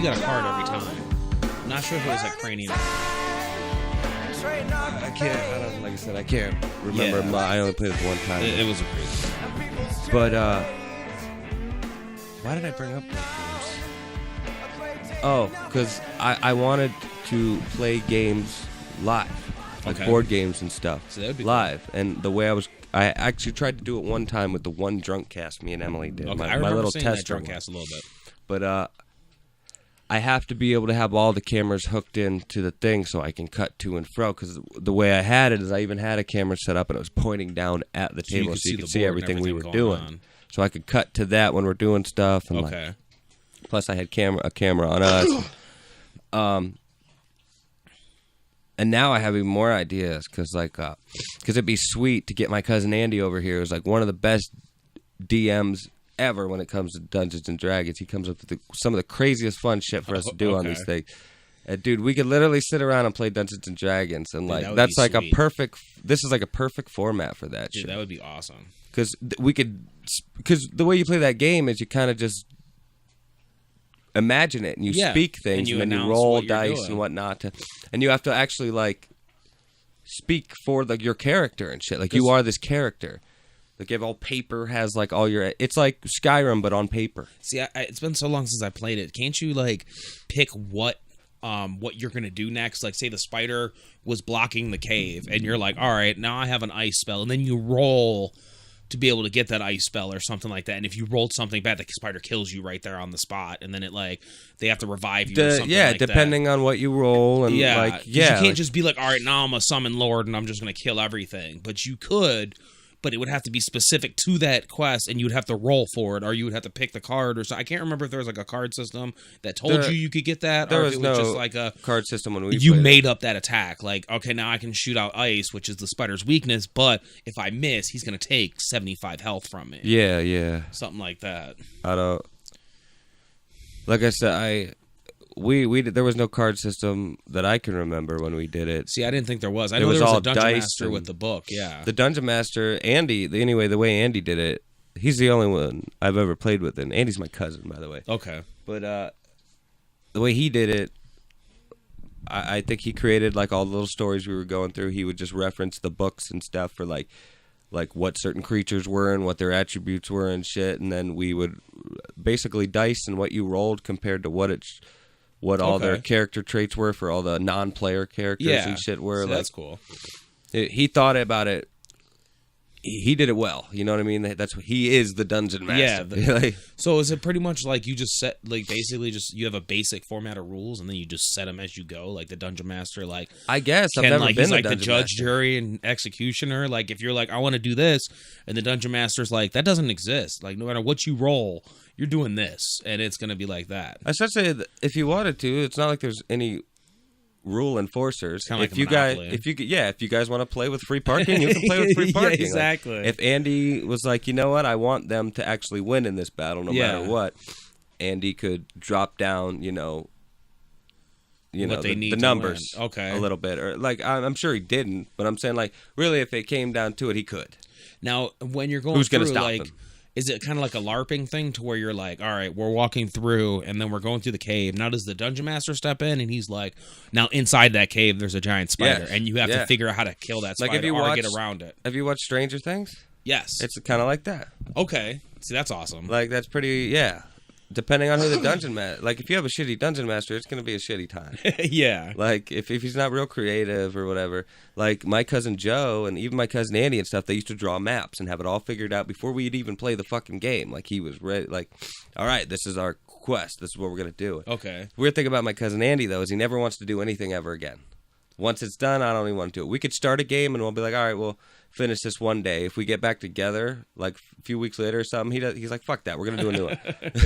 you got a card every time. I'm not sure if it was like Cranium. I can't. Like I said, I can't remember. Yeah. I only played it one time. It was a crazy. But why did I bring up those games? Oh, because I wanted to play games live, like board games and stuff, So that would be live. Cool. And the way I actually tried to do it one time with the one drunk cast me and Emily did. Okay, My I remember little seeing that tester drunk cast a little bit. But I have to be able to have all the cameras hooked into the thing so I can cut to and fro. Because the way I had it is I even had a camera set up and it was pointing down at the table so you could see everything we were doing. On. So I could cut to that when we're doing stuff. And okay. Plus I had a camera on us. And now I have even more ideas because it'd be sweet to get my cousin Andy over here. Who's like one of the best DMs ever when it comes to Dungeons and Dragons. He comes up with some of the craziest fun shit for us to do on these things. Dude, we could literally sit around and play Dungeons and Dragons, and like that's like sweet. This is like a perfect format for that. Dude, shit. That would be awesome. Because the way you play that game is you kind of just imagine it and you speak things and then you roll dice and whatnot, and you have to actually like speak for your character and shit. Like you are this character. Like you have all paper, has like all your. It's like Skyrim but on paper. See, it's been so long since I played it. Can't you like pick what you're gonna do next? Like say the spider was blocking the cave, and you're like, all right, now I have an ice spell, and then you roll to be able to get that ice spell or something like that. And if you rolled something bad, the spider kills you right there on the spot, and then it like they have to revive you. Or something like depending on what you roll, and you can't just be like, all right, now I'm a summon lord and I'm just gonna kill everything. But you could. But it would have to be specific to that quest, and you would have to roll for it, or you would have to pick the card, or so. I can't remember if there was like a card system that told you could get that, or if it was just like a card system when we made up that attack. Like, okay, now I can shoot out ice, which is the spider's weakness, but if I miss, he's gonna take 75 health from me. Yeah, something like that. I don't. Like I said, there was no card system that I can remember when we did it. See, I didn't think there was. I know there was a Dungeon Master with the book, yeah. The Dungeon Master, Andy, the way Andy did it, he's the only one I've ever played with, and Andy's my cousin, by the way. Okay. But the way he did it, I think he created like all the little stories we were going through. He would just reference the books and stuff for like what certain creatures were and what their attributes were and shit, and then we would basically dice and what you rolled compared to what all their character traits were for all the non-player characters and shit were. So that's cool. He thought about it. He did it well. You know what I mean? He is the dungeon master. Yeah. So is it pretty much like you just set, like basically just you have a basic format of rules and then you just set them as you go, like the dungeon master? Like I guess I've never been he's like the judge, master. jury, and executioner. Like if you're like I want to do this, and the dungeon master's like that doesn't exist. Like no matter what you roll, you're doing this, and it's going to be like that. I should say that if you wanted to, it's not like there's any rule enforcers. Kind of if you guys want to play with free parking, you can play with free parking. Yeah, exactly. Like, if Andy was like, you know what, I want them to actually win in this battle, no matter what, Andy could drop down, what they need the numbers, a little bit, or like I'm sure he didn't, but I'm saying like really, if it came down to it, he could. Now, when you're going who's through, going to stop like, him? Is it kind of like a LARPing thing to where you're like, all right, we're walking through and then we're going through the cave. Now does the dungeon master step in and he's like, now inside that cave there's a giant spider and you have to figure out how to kill that spider or get around it. Have you watched Stranger Things? Yes. It's kind of like that. Okay. See, that's awesome. Like that's pretty, depending on who the dungeon master, like if you have a shitty dungeon master, it's going to be a shitty time. Yeah. Like if he's not real creative or whatever, like my cousin Joe and even my cousin Andy and stuff, they used to draw maps and have it all figured out before we'd even play the fucking game. Like he was ready, like, all right, this is our quest. This is what we're going to do. Okay. Weird thing about my cousin Andy though is he never wants to do anything ever again. Once it's done, I don't even want to do it. We could start a game and we'll be like, all right, we'll finish this one day. If we get back together, like a few weeks later or something, he's like, fuck that, we're gonna do a new one.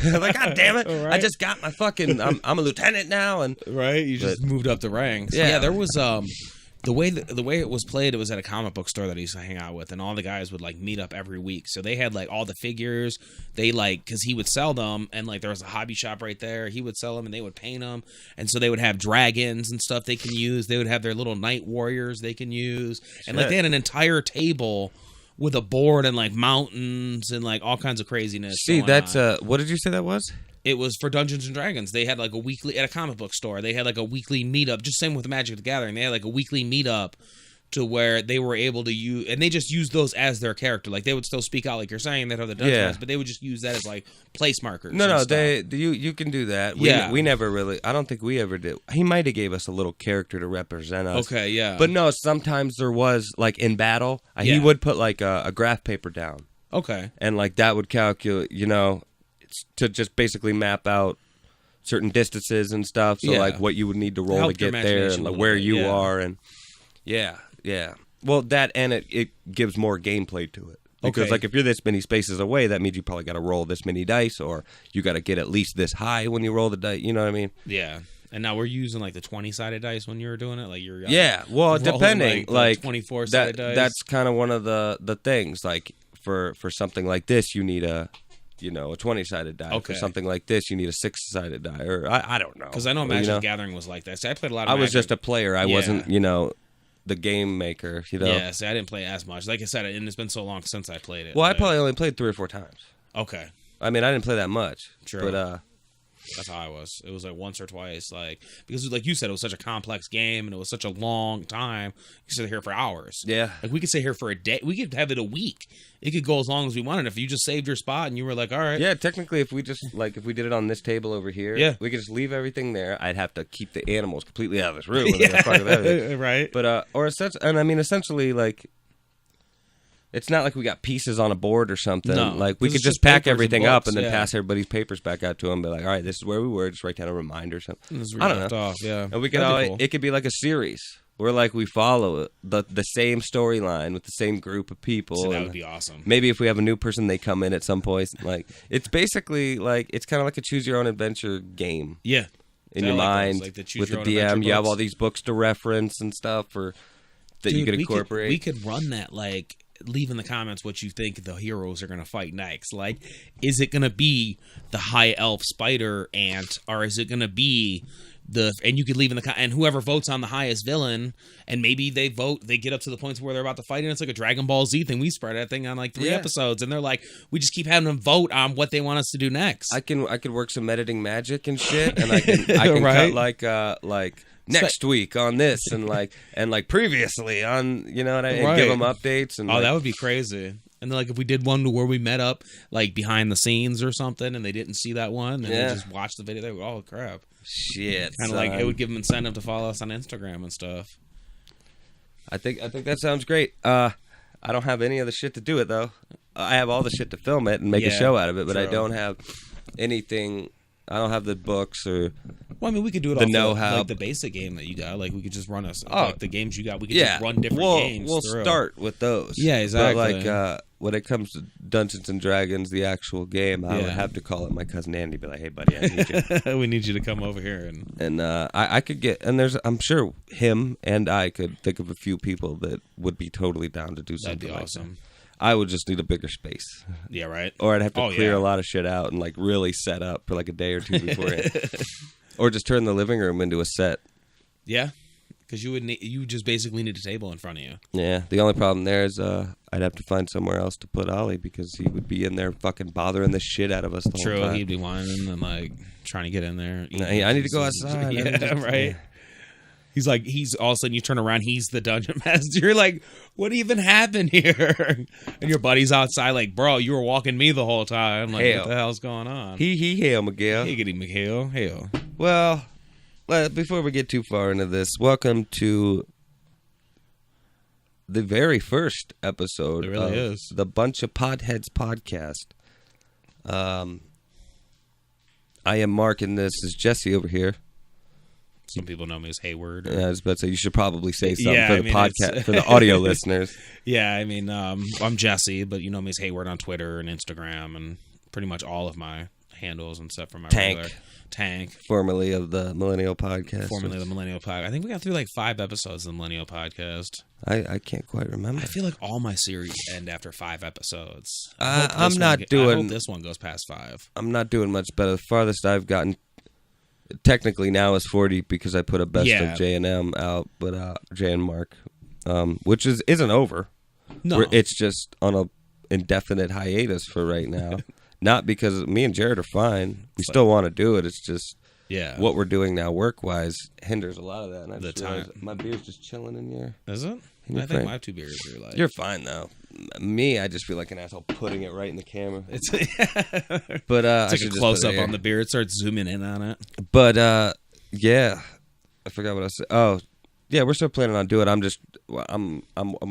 I'm like, God damn it, right? I just got my fucking, I'm a lieutenant now, and right, you just moved up the ranks. Yeah, there was the way it was played, it was at a comic book store that I used to hang out with, and all the guys would like meet up every week. So they had like all the figures. They like because he would sell them, and like there was a hobby shop right there. He would sell them, and they would paint them, and so they would have dragons and stuff they can use. They would have their little night warriors they can use, and like they had an entire table with a board and like mountains and like all kinds of craziness. See, that's what did you say that was? It was for Dungeons and Dragons. They had like a weekly, at a comic book store, they had like a weekly meetup, just same with Magic the Gathering. They had like a weekly meetup to where they were able to use, and they just used those as their character. Like they would still speak out like you're saying, they'd have the dungeons, but they would just use that as like place markers. No, you can do that. We never really, I don't think we ever did. He might have gave us a little character to represent us. Okay, yeah. But no, sometimes there was, like in battle, he would put like a graph paper down. Okay. And like that would calculate, to just basically map out certain distances and stuff. So like what you would need to roll to get there and like where you are. And yeah. Well, that and it gives more gameplay to it. Because like if you're this many spaces away, that means you probably got to roll this many dice, or you got to get at least this high when you roll the dice. You know what I mean? Yeah. And now we're using like the 20-sided dice when you were doing it, like you're well, depending, like 24-sided dice. That's kind of one of the things. Like for something like this, you need a 20-sided die. For something like this, you need a 6-sided die, or I don't know. Because I know Magic the Gathering was like that. See, I played a lot of Magic. I was just a player. I wasn't, the game maker, Yeah, see, I didn't play as much. Like I said, and it's been so long since I played it. Well, I probably only played 3 or 4 times. Okay. I mean, I didn't play that much. True. But that's how I was. It was like once or twice, like because like you said, it was such a complex game and it was such a long time. You could sit here for hours. Yeah. Like we could sit here for a day. We could have it a week. It could go as long as we wanted. If you just saved your spot and you were like, all right. Yeah, technically, if we did it on this table over here, we could just leave everything there. I'd have to keep the animals completely out of this room. Right. But essentially, like. It's not like we got pieces on a board or something. No, like we could just pack everything up and then pass everybody's papers back out to them. Be like, all right, this is where we were. Just write down a reminder or something. I don't know. And we could it could be like a series where like we follow the same storyline with the same group of people. So that would be awesome. Maybe if we have a new person, they come in at some point. Like it's basically like it's kind of like a choose your own adventure game. Yeah. In your mind with the DM, you have all these books to reference and stuff, or that you could incorporate. We could run that like. Leave in the comments what you think the heroes are going to fight next. Like, is it going to be the high elf spider ant, or is it going to be and you could leave in the and whoever votes on the highest villain, and maybe they get up to the points where they're about to fight, and it's like a Dragon Ball Z thing. We spread that thing on like 3 episodes, and they're like, we just keep having them vote on what they want us to do next. I could work some editing magic and shit, and I can right? cut like. Next week on this and previously on and give them updates and that would be crazy. And then like if we did one where we met up like behind the scenes or something and they didn't see that one and they just watched the video, they would, oh crap, shit, kind of like it would give them incentive to follow us on Instagram and stuff. I think that sounds great. I don't have any of the shit to do it though. I have all the shit to film it and make a show out of it, but I don't have anything. I don't have the books or. Well, I mean, we could do it off like the basic game that you got. Like, we could just run like the games you got. We could just run different games. We'll start with those. Yeah, exactly. But like when it comes to Dungeons and Dragons, the actual game, I would have to call up my cousin Andy, be like, "Hey, buddy, I need you. We need you to come over here." And I could get I'm sure him and I could think of a few people that would be totally down to do something. That'd be awesome. Like that. I would just need a bigger space. Yeah, right. Or I'd have to clear a lot of shit out and like really set up for like a day or two beforehand. Or just turn the living room into a set. Yeah, because you just basically need a table in front of you. Yeah, the only problem there is I'd have to find somewhere else to put Ollie because he would be in there fucking bothering the shit out of us the whole time. True, he'd be whining and like trying to get in there. I need to go outside. Yeah, right. He's all of a sudden you turn around, he's the dungeon master. You're like, what even happened here? And your buddy's outside like, bro, you were walking me the whole time. Like, what the hell's going on? Hail, Miguel. Hey, giddy Miguel. Hail. Well, before we get too far into this, welcome to the very first episode of the Buncha Podheads podcast. I am Mark, and this is Jesse over here. Some people know me as Hayward. Yeah, I was about to say, you should probably say something for the podcast, for the audio listeners. Yeah, I mean, I'm Jesse, but you know me as Hayward on Twitter and Instagram and pretty much all of my handles and stuff from my regular Tank. Formerly of the Millennial Podcast. I think we got through like 5 episodes of the Millennial Podcast. I can't quite remember. I feel like all my series end after 5 episodes. I hope this one goes past 5. I'm not doing much better. The farthest I've gotten technically now is 40 because I put a best of J&M out, but J and Mark, which isn't over. No, it's just on a indefinite hiatus for right now. Not because me and Jared are fine. We still want to do it. It's just what we're doing now work-wise hinders a lot of that. And I just realized my beer's just chilling in here. Is it? I think my 2 beers are like... You're fine, though. Me, I just feel like an asshole putting it right in the camera. It's but it's like a close-up on the beer. It starts zooming in on it. But, yeah. I forgot what I said. Oh, yeah, we're still planning on doing it. I'm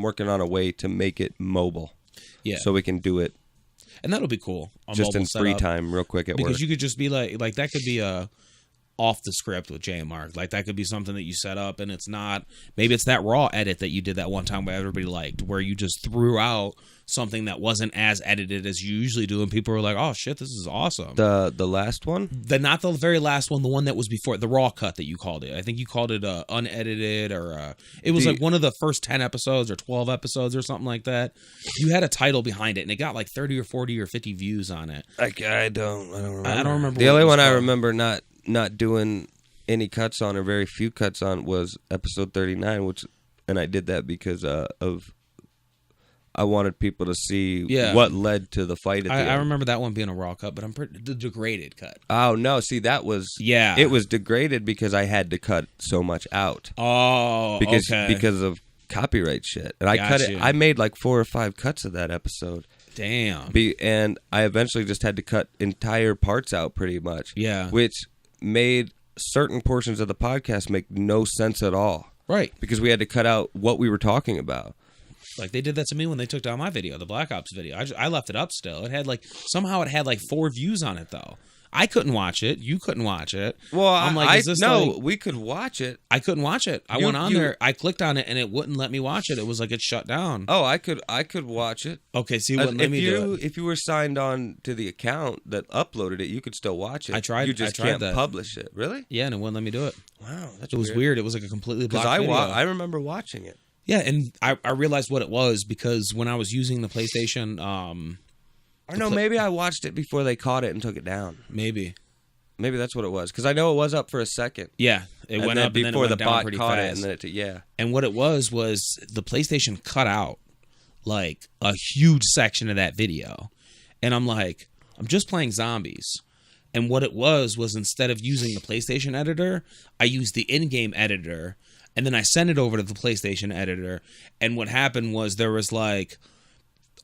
working on a way to make it mobile. Yeah. So we can do it. And that'll be cool. Just in free time real quick at work. Because you could just be like that could be off the script with Jay and Mark. Like that could be something that you set up and it's not, maybe it's that raw edit that you did that one time where everybody liked, where you just threw out something that wasn't as edited as you usually do and people were like, oh shit, this is awesome. The last one? Not the very last one, the one that was before, the raw cut that you called it. I think you called it unedited or it was like one of the first 10 episodes or 12 episodes or something like that. You had a title behind it and it got like 30 or 40 or 50 views on it. I don't remember. I don't remember. The only one I remember not doing any cuts on or very few cuts on was episode 39, and I did that because I wanted people to see what led to the fight at the end. I remember that one being a raw cut, but the degraded cut. Oh no, see that was it was degraded because I had to cut so much out. Oh, because of copyright shit. And I cut it. I made like 4 or 5 cuts of that episode. Damn. And I eventually just had to cut entire parts out pretty much. Yeah. Which made certain portions of the podcast make no sense at all. Right. Because we had to cut out what we were talking about. Like they did that to me when they took down my video, the Black Ops video. I left it up still. It had somehow it had 4 views on it though. I couldn't watch it. You couldn't watch it. Well, I'm like, we could watch it. I couldn't watch it. I went on there. I clicked on it, and it wouldn't let me watch it. It was like it shut down. Oh, I could watch it. Okay, so you wouldn't let me do it. If you were signed on to the account that uploaded it, you could still watch it. I tried. You just can't publish it. Really? Yeah, and it wouldn't let me do it. Wow, it was weird. It was like a completely blocked video. I remember watching it. Yeah, and I realized what it was because when I was using the PlayStation, or no, maybe I watched it before they caught it and took it down. Maybe that's what it was, because I know it was up for a second. Yeah, it went up before and then it went the down bot pretty caught fast. it, and then And what it was the PlayStation cut out like a huge section of that video, and I'm like, I'm just playing zombies, and what it was instead of using the PlayStation editor, I used the in-game editor, and then I sent it over to the PlayStation editor, and what happened was there was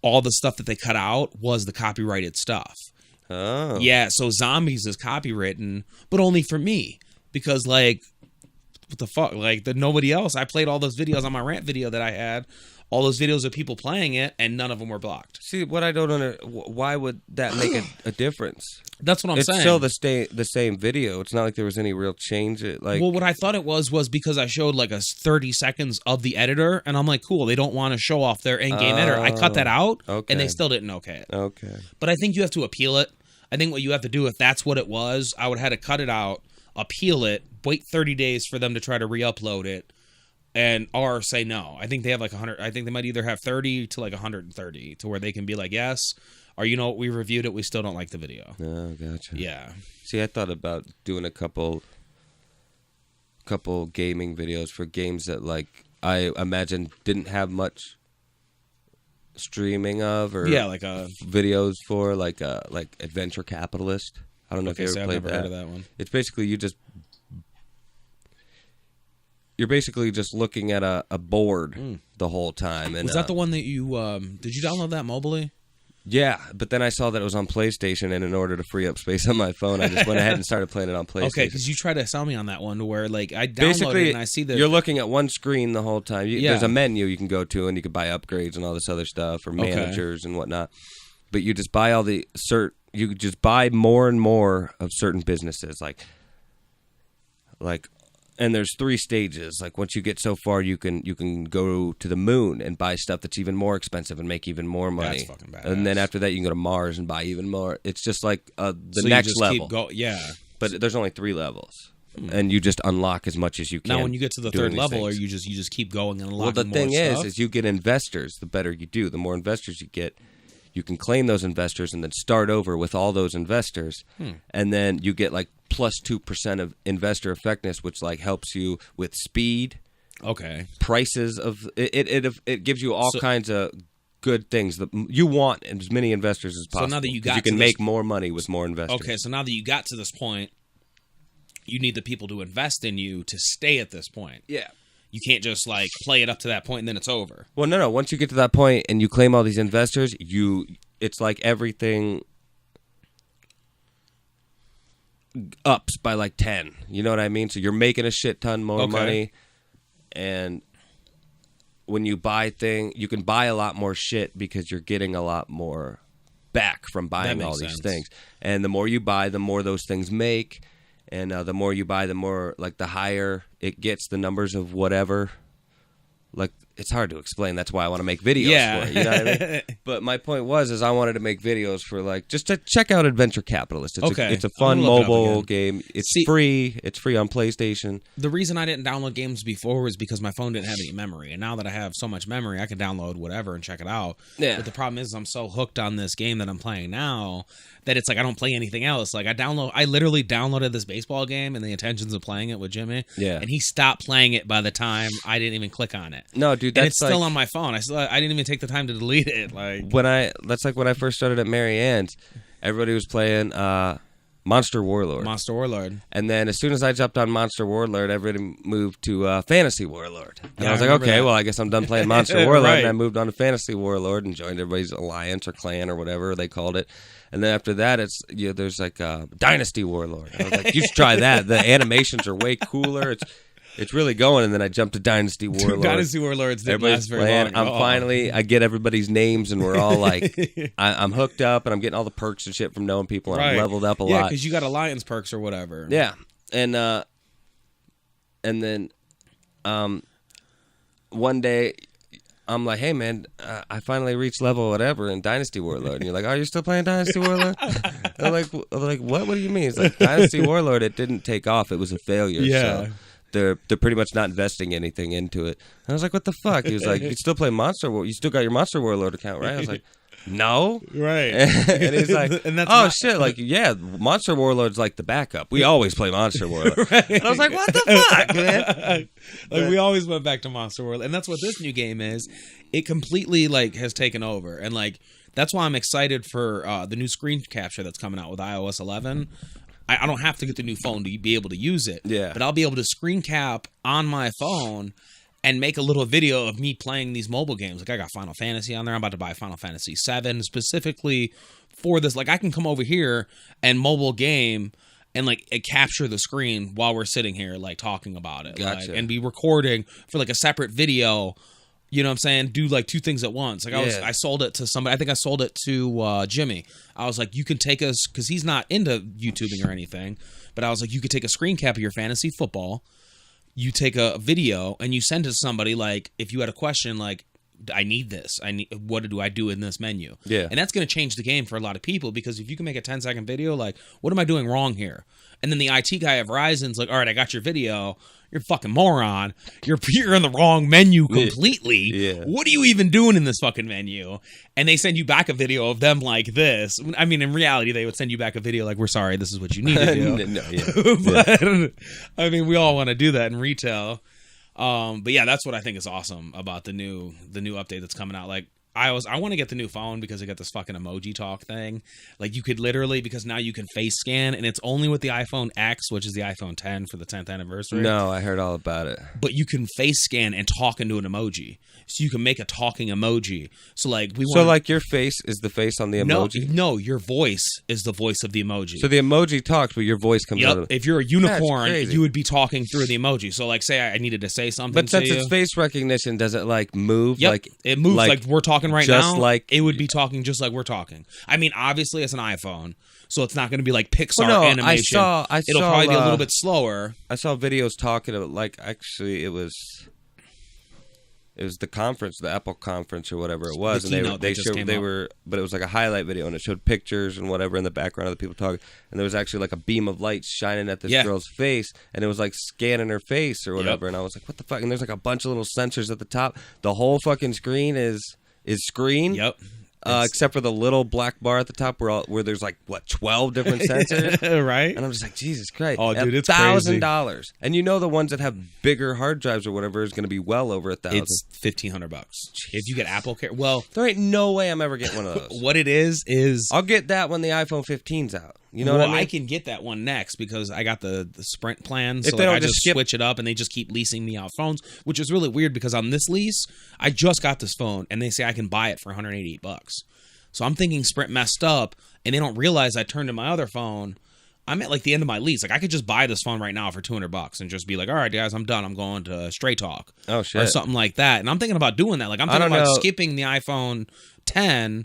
all the stuff that they cut out was the copyrighted stuff. Oh. Yeah, so Zombies is copywritten, but only for me. Because, what the fuck? Nobody else. I played all those videos on my rant video that I had. All those videos of people playing it, and none of them were blocked. See, what I don't understand, why would that make a difference? That's what I'm saying. It's still the same video. It's not like there was any real change. Well, what I thought it was because I showed a 30 seconds of the editor, and I'm like, cool, they don't want to show off their in-game editor. I cut that out, and they still didn't okay it. Okay. But I think you have to appeal it. I think what you have to do, if that's what it was, I would have had to cut it out, appeal it, wait 30 days for them to try to re-upload it, or say no. I think they have 100. I think they might either have 30 to 130 to where they can be like, yes, or you know what, we reviewed it, we still don't like the video. Oh, gotcha. Yeah. See, I thought about doing a couple gaming videos for games that I imagine didn't have much streaming of, or videos for like Adventure Capitalist. I don't know if you ever played that. Heard of that one. It's basically you're basically just looking at a board the whole time. And was that the one that you did you download that mobily? Yeah, but then I saw that it was on PlayStation, and in order to free up space on my phone, I just went ahead and started playing it on PlayStation. Okay, because you tried to sell me on that one, where I downloaded it and I see that you're looking at one screen the whole time. There's a menu you can go to, and you can buy upgrades and all this other stuff, or managers and whatnot. But you just buy you just buy more and more of certain businesses, and there's 3 stages. Once you get so far, you can go to the moon and buy stuff that's even more expensive and make even more money. That's fucking badass. And then after that, you can go to Mars and buy even more. It's just the next level. But there's only 3 levels, and you just unlock as much as you can. Now, when you get to the 3rd level, or you just keep going and unlocking more stuff? Well, the thing is you get investors. The better you do, the more investors you get. You can claim those investors and then start over with all those investors, and then you get plus 2% of investor effectiveness, which helps you with speed. Okay. Prices of it gives you all kinds of good things. You want as many investors as possible. So now that you can make more money with more investors. Okay, so now that you got to this point, you need the people to invest in you to stay at this point. Yeah. You can't just like play it up to that point and then it's over. Well, no. Once you get to that point and you claim all these investors, it's like everything ups by like 10. You know what I mean? So you're making a shit ton more money, and when you buy you can buy a lot more shit because you're getting a lot more back from buying all these things. And the more you buy, the more those things make. And the more you buy, the more, like, the higher it gets, the numbers of whatever. Like, it's hard to explain. That's why I want to make videos for it. You know what I mean? But my point was I wanted to make videos for, like, just to check out Adventure Capitalist. It's a fun mobile game. It's free. It's free on PlayStation. The reason I didn't download games before was because my phone didn't have any memory. And now that I have so much memory, I can download whatever and check it out. Yeah. But the problem is I'm so hooked on this game that I'm playing now that it's like I don't play anything else. Like I literally downloaded this baseball game and the intentions of playing it with Jimmy. Yeah. And he stopped playing it by the time I didn't even click on it. No, dude, and it's still on my phone. I didn't even take the time to delete it. Like that's like when I first started at Mary Ann's, everybody was playing Monster Warlord. Monster Warlord. And then as soon as I jumped on Monster Warlord, everybody moved to Fantasy Warlord. And I was like, okay, well, I guess I'm done playing Monster Warlord. Right. And I moved on to Fantasy Warlord and joined everybody's alliance or clan or whatever they called it. And then after that, there's like Dynasty Warlord. I was like, you should try that. The animations are way cooler. It's really going. And then I jumped to Dynasty Warlord. Dynasty Warlords didn't last very long. I get everybody's names, and we're all like, I'm hooked up, and I'm getting all the perks and shit from knowing people, and I'm leveled up a lot. Yeah, because you got alliance perks or whatever. Yeah, and then one day, I'm like, hey, man, I finally reached level whatever in Dynasty Warlord. And you're like, oh, you're still playing Dynasty Warlord? I'm like, what? What do you mean? It's like, Dynasty Warlord, it didn't take off. It was a failure. Yeah. So they're pretty much not investing anything into it. And I was like, what the fuck? He was like, you still play Monster Warlord? You still got your Monster Warlord account, right? I was like, no. Right. And he's like, shit, like, yeah, Monster Warlord's like the backup. We always play Monster Warlord. Right. And I was like, what the fuck, man? Like, we always went back to Monster Warlord. And that's what this new game is. It completely, like, has taken over. And, like, that's why I'm excited for the new screen capture that's coming out with iOS 11. I don't have to get the new phone to be able to use it. Yeah. But I'll be able to screen cap on my phone and make a little video of me playing these mobile games. Like, I got Final Fantasy on there. I'm about to buy Final Fantasy 7 specifically for this. Like, I can come over here and mobile game and, like, capture the screen while we're sitting here, like, talking about it. Gotcha. Like, and be recording for, like, a separate video. You know what I'm saying? Do, like, two things at once. Like, I sold it to somebody. I think I sold it to Jimmy. I was like, you can take us, because he's not into YouTubing or anything, but I was like, you could take a screen cap of your fantasy football, you take a video, and you send it to somebody, like, if you had a question, like, I need this. What do I do in this menu? Yeah. And that's going to change the game for a lot of people, because if you can make a 10-second video, like, what am I doing wrong here? And then the IT guy at Verizon's like, all right, I got your video. You're a fucking moron. You're in the wrong menu completely. Yeah. What are you even doing in this fucking menu? And they send you back a video of them like this. I mean, in reality, they would send you back a video like, we're sorry, this is what you need to do. But, I mean, we all want to do that in retail. But yeah, that's what I think is awesome about the new update that's coming out. Like, I want to get the new phone because they got this fucking emoji talk thing. Like, you could literally, because now you can face scan, and it's only with the iPhone X, which is the iPhone 10 for the 10th anniversary. No, I heard all about it. But you can face scan and talk into an emoji. So you can make a talking emoji. So, like, like, your face is the face on the emoji? No, your voice is the voice of the emoji. So the emoji talks, but your voice comes out of it. If you're a unicorn, you would be talking through the emoji. So, like, say I needed to say something But since it's face recognition, does it, like, move? Yep. Like, it moves like we're talking right just now. Like, it would be talking just like we're talking. I mean, obviously, it's an iPhone, so it's not going to be like Pixar animation. It'll probably be a little bit slower. I saw videos talking about, like, actually, it was the conference, the Apple conference or whatever it was, and but it was like a highlight video, and it showed pictures and whatever in the background of the people talking, and there was actually like a beam of light shining at this girl's face, and it was like scanning her face or whatever, and I was like, what the fuck? And there's like a bunch of little sensors at the top. The whole fucking screen is screen. Yep. except for the little black bar at the top where there's like, 12 different sensors? Right? And I'm just like, Jesus Christ. Oh, dude, it's crazy. $1,000. And you know the ones that have bigger hard drives or whatever is going to be well over $1,000. It's $1,500. If you get Apple Care, well, there ain't no way I'm ever getting one of those. What it is I'll get that when the iPhone 15's out. You know what I mean? I can get that one next because I got the Sprint plan. So I just switch it up and they just keep leasing me out phones, which is really weird because on this lease, I just got this phone and they say I can buy it for $188. So I'm thinking Sprint messed up and they don't realize I turned to my other phone. I'm at like the end of my lease. Like I could just buy this phone right now for $200 and just be like, all right, guys, I'm done. I'm going to Straight Talk. Oh, shit. Or something like that. And I'm thinking about doing that. Like I'm thinking about skipping the iPhone 10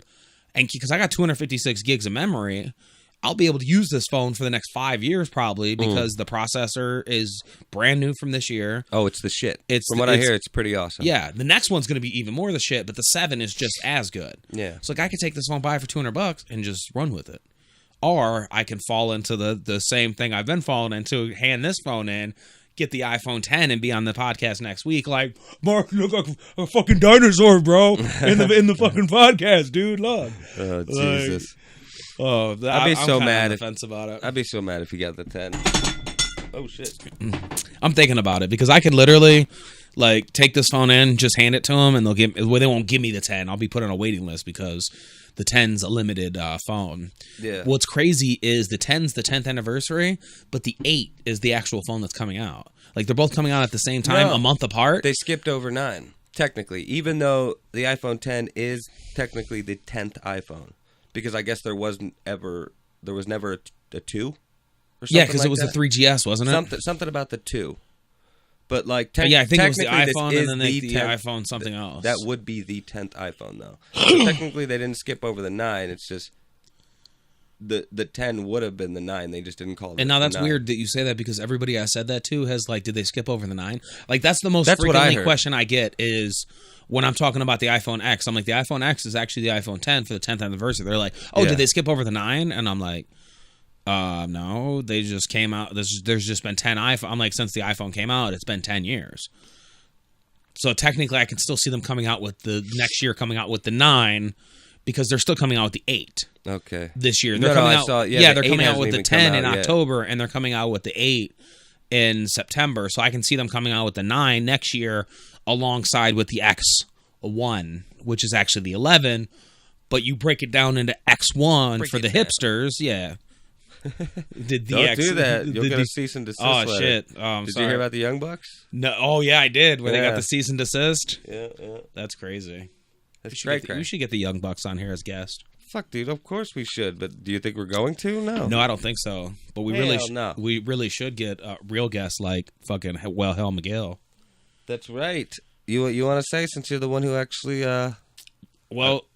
and because I got 256 gigs of memory. I'll be able to use this phone for the next 5 years probably because the processor is brand new from this year. Oh, it's the shit. From what I hear, it's pretty awesome. Yeah, the next one's going to be even more the shit, but the 7 is just as good. Yeah. So like I could take this phone, buy it for $200 and just run with it. Or I can fall into the same thing I've been falling into, hand this phone in, get the iPhone 10 and be on the podcast next week like, Mark, you look like a fucking dinosaur, bro, in the fucking podcast, dude. Look. Oh, Jesus. Oh, I'd be so mad. About it. I'd be so mad if you got the 10. Oh shit! I'm thinking about it because I could literally, like, take this phone in, just hand it to them, and they won't give me the 10. I'll be put on a waiting list because the 10's a limited phone. Yeah. What's crazy is the 10's the 10th anniversary, but the 8 is the actual phone that's coming out. Like they're both coming out at the same time, a month apart. They skipped over 9 technically, even though the iPhone 10 is technically the 10th iPhone. Because I guess there was never a 2 or something. Yeah, because it was the 3GS, wasn't it? Something about the 2. But like, I think it was the iPhone and then the 10th, iPhone something else. That would be the 10th iPhone, though. So technically, they didn't skip over the 9. It's just the 10 would have been the 9. They just didn't call it. And now that's 9. weird that you say that because everybody I said that to has like, did they skip over the 9? Like that's the most frequently question I get is when I'm talking about the iPhone X. I'm like, the iPhone X is actually the iPhone 10 for the 10th anniversary. They're like, oh, did they skip over the 9? And I'm like, no, they just came out. There's just been 10 iPhone. I'm like, since the iPhone came out, it's been 10 years. So technically, I can still see them coming out with the next year, coming out with the 9, because they're still coming out with the 8. Okay. This year, they're coming out. They're coming out with the 10 in October, and they're coming out with the 8 in September. So I can see them coming out with the 9 next year, alongside with the X1, which is actually the 11. But you break it down into X1 for the hipsters, yeah. Don't do that. You'll get a cease and desist letter. Shit! Did you hear about the Young Bucks? No. Oh yeah, I did. Where they got the cease and desist. Yeah. That's crazy. That's we should get the Young Bucks on here as guests. Fuck, dude. Of course we should. But do you think we're going to? No. I don't think so. But we really should get real guests like fucking Hell McGill. That's right. You want to say, since you're the one who actually Well,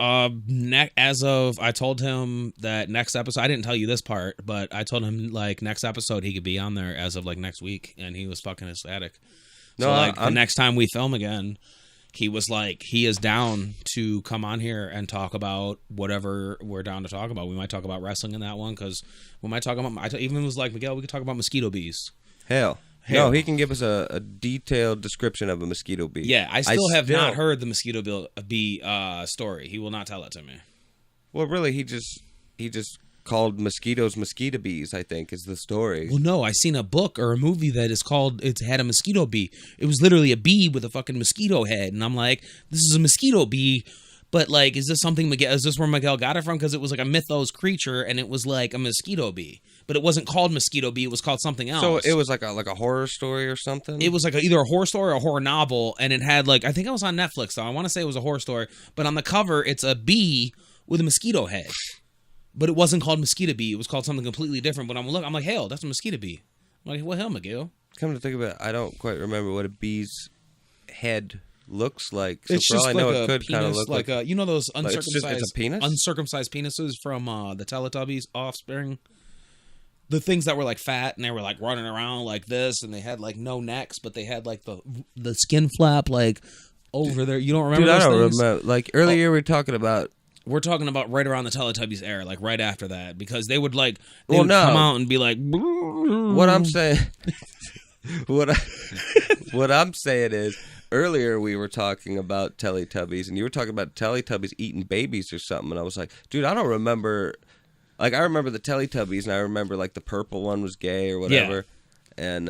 as of, I told him that next episode, I didn't tell you this part, but I told him, like, next episode he could be on there as of, like, next week, and he was fucking ecstatic. So, the next time we film again, he was like, he is down to come on here and talk about whatever we're down to talk about. We might talk about wrestling in that one, because we might talk about, even was like, Miguel, we could talk about mosquito bees. Hell. No, he can give us a detailed description of a mosquito bee. Yeah, I still have not heard the mosquito bee story. He will not tell it to me. Well, really, he just called mosquitoes mosquito bees, I think, is the story. Well, no, I seen a book or a movie that is called, it had a mosquito bee. It was literally a bee with a fucking mosquito head. And I'm like, this is a mosquito bee. But, like, is this where Miguel got it from? Because it was like a mythos creature, and it was like a mosquito bee. But it wasn't called mosquito bee. It was called something else. So it was like a horror story or something? It was like either a horror story or a horror novel, and it had, like, I think it was on Netflix, though. I want to say it was a horror story. But on the cover, it's a bee with a mosquito head. But it wasn't called mosquito bee. It was called something completely different. But I'm like, hell, that's a mosquito bee. I'm like, well, hell, Miguel. Come to think of it, I don't quite remember what a bee's head looks like. So it's for all just I know, like it a could kind of look like a, you know those uncircumcised, it's a penis? Uncircumcised penises from the Teletubbies offspring? The things that were like fat and they were like running around like this, and they had like no necks, but they had like the skin flap like over there. You don't remember those things? Remember. Like earlier we were talking about right around the Teletubbies era, like right after that, because they would like come out and be like, what I'm saying what I'm saying is, earlier we were talking about Teletubbies, and you were talking about Teletubbies eating babies or something, and I was like, dude, I don't remember. Like, I remember the Teletubbies, and I remember, like, the purple one was gay or whatever, and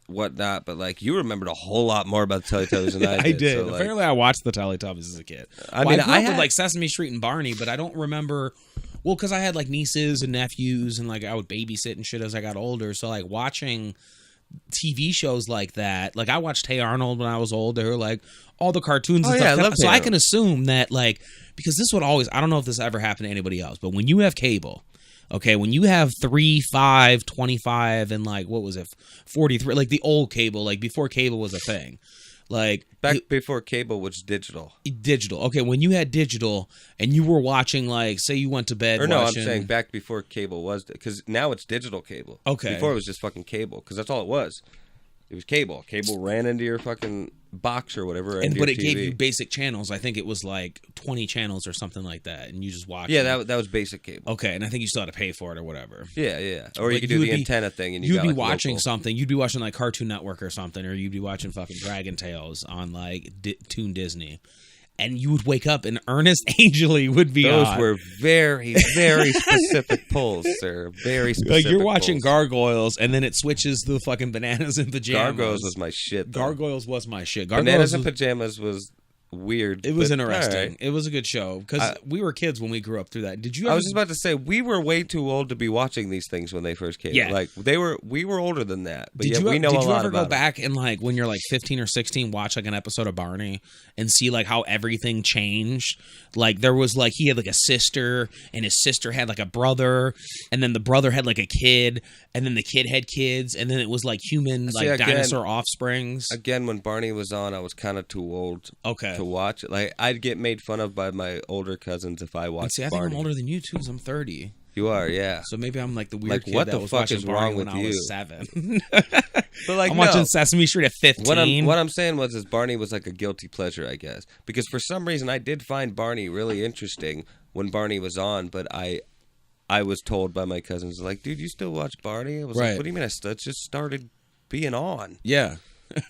whatnot, but, like, you remembered a whole lot more about the Teletubbies than I did. I did. So, like, apparently, I watched the Teletubbies as a kid. I mean, I grew up with, like, Sesame Street and Barney, but I don't remember... Well, because I had, like, nieces and nephews, and, like, I would babysit and shit as I got older, so, like, watching... TV shows like that, like I watched Hey Arnold when I was older, like all the cartoons and stuff. So I can assume that, like, because this would always, I don't know if this ever happened to anybody else, but when you have cable, okay, when you have 3, 5, 25, and like, what was it, 43, like the old cable, like before cable was a thing. Like back before cable was digital. Okay, when you had digital and you were watching, like, say you went to bed. Or no, I'm saying back before cable was, because now it's digital cable. Okay. Before it was just fucking cable, because that's all it was. It was cable. Cable ran into your fucking box or whatever. But it gave you basic channels. I think it was like 20 channels or something like that, and you just watched. Yeah, that was basic cable. Okay, and I think you still had to pay for it or whatever. Yeah. Or you could do the antenna thing, and you'd be watching something. You'd be watching like Cartoon Network or something, or you'd be watching fucking Dragon Tales on like Toon Disney. And you would wake up and Ernest Angley would be Those on. were very, very specific pulls, sir. Very specific. Like you're watching pulls. Gargoyles, and then it switches to fucking Bananas in Pajamas. Gargoyles was my shit, though. Gargoyles was my shit. Bananas in Pajamas was weird. It was interesting. Right. It was a good show because we were kids when we grew up through that. Did you? I was just about to say we were way too old to be watching these things when they first came. Yeah, like we were older than that. But did we know a lot about. Did you ever go back and like when you're like 15 or 16, watch like an episode of Barney and see like how everything changed? Like there was like he had like a sister, and his sister had like a brother, and then the brother had like a kid, and then the kid had kids, and then it was like human dinosaur offsprings. Again, when Barney was on, I was kind of too old. To watch it. Like I'd get made fun of by my older cousins if I watched Barney. I think I'm older than you too, because I'm 30. You are, yeah. So maybe I'm like the weird kid what that the was fuck watching is Barney wrong when with I you? was 7. But like, I'm watching Sesame Street at 15. What I'm saying was Barney was like a guilty pleasure, I guess, because for some reason I did find Barney really interesting when Barney was on, but I was told by my cousins, like, dude, you still watch Barney? I was like, what do you mean? I just started being on. Yeah.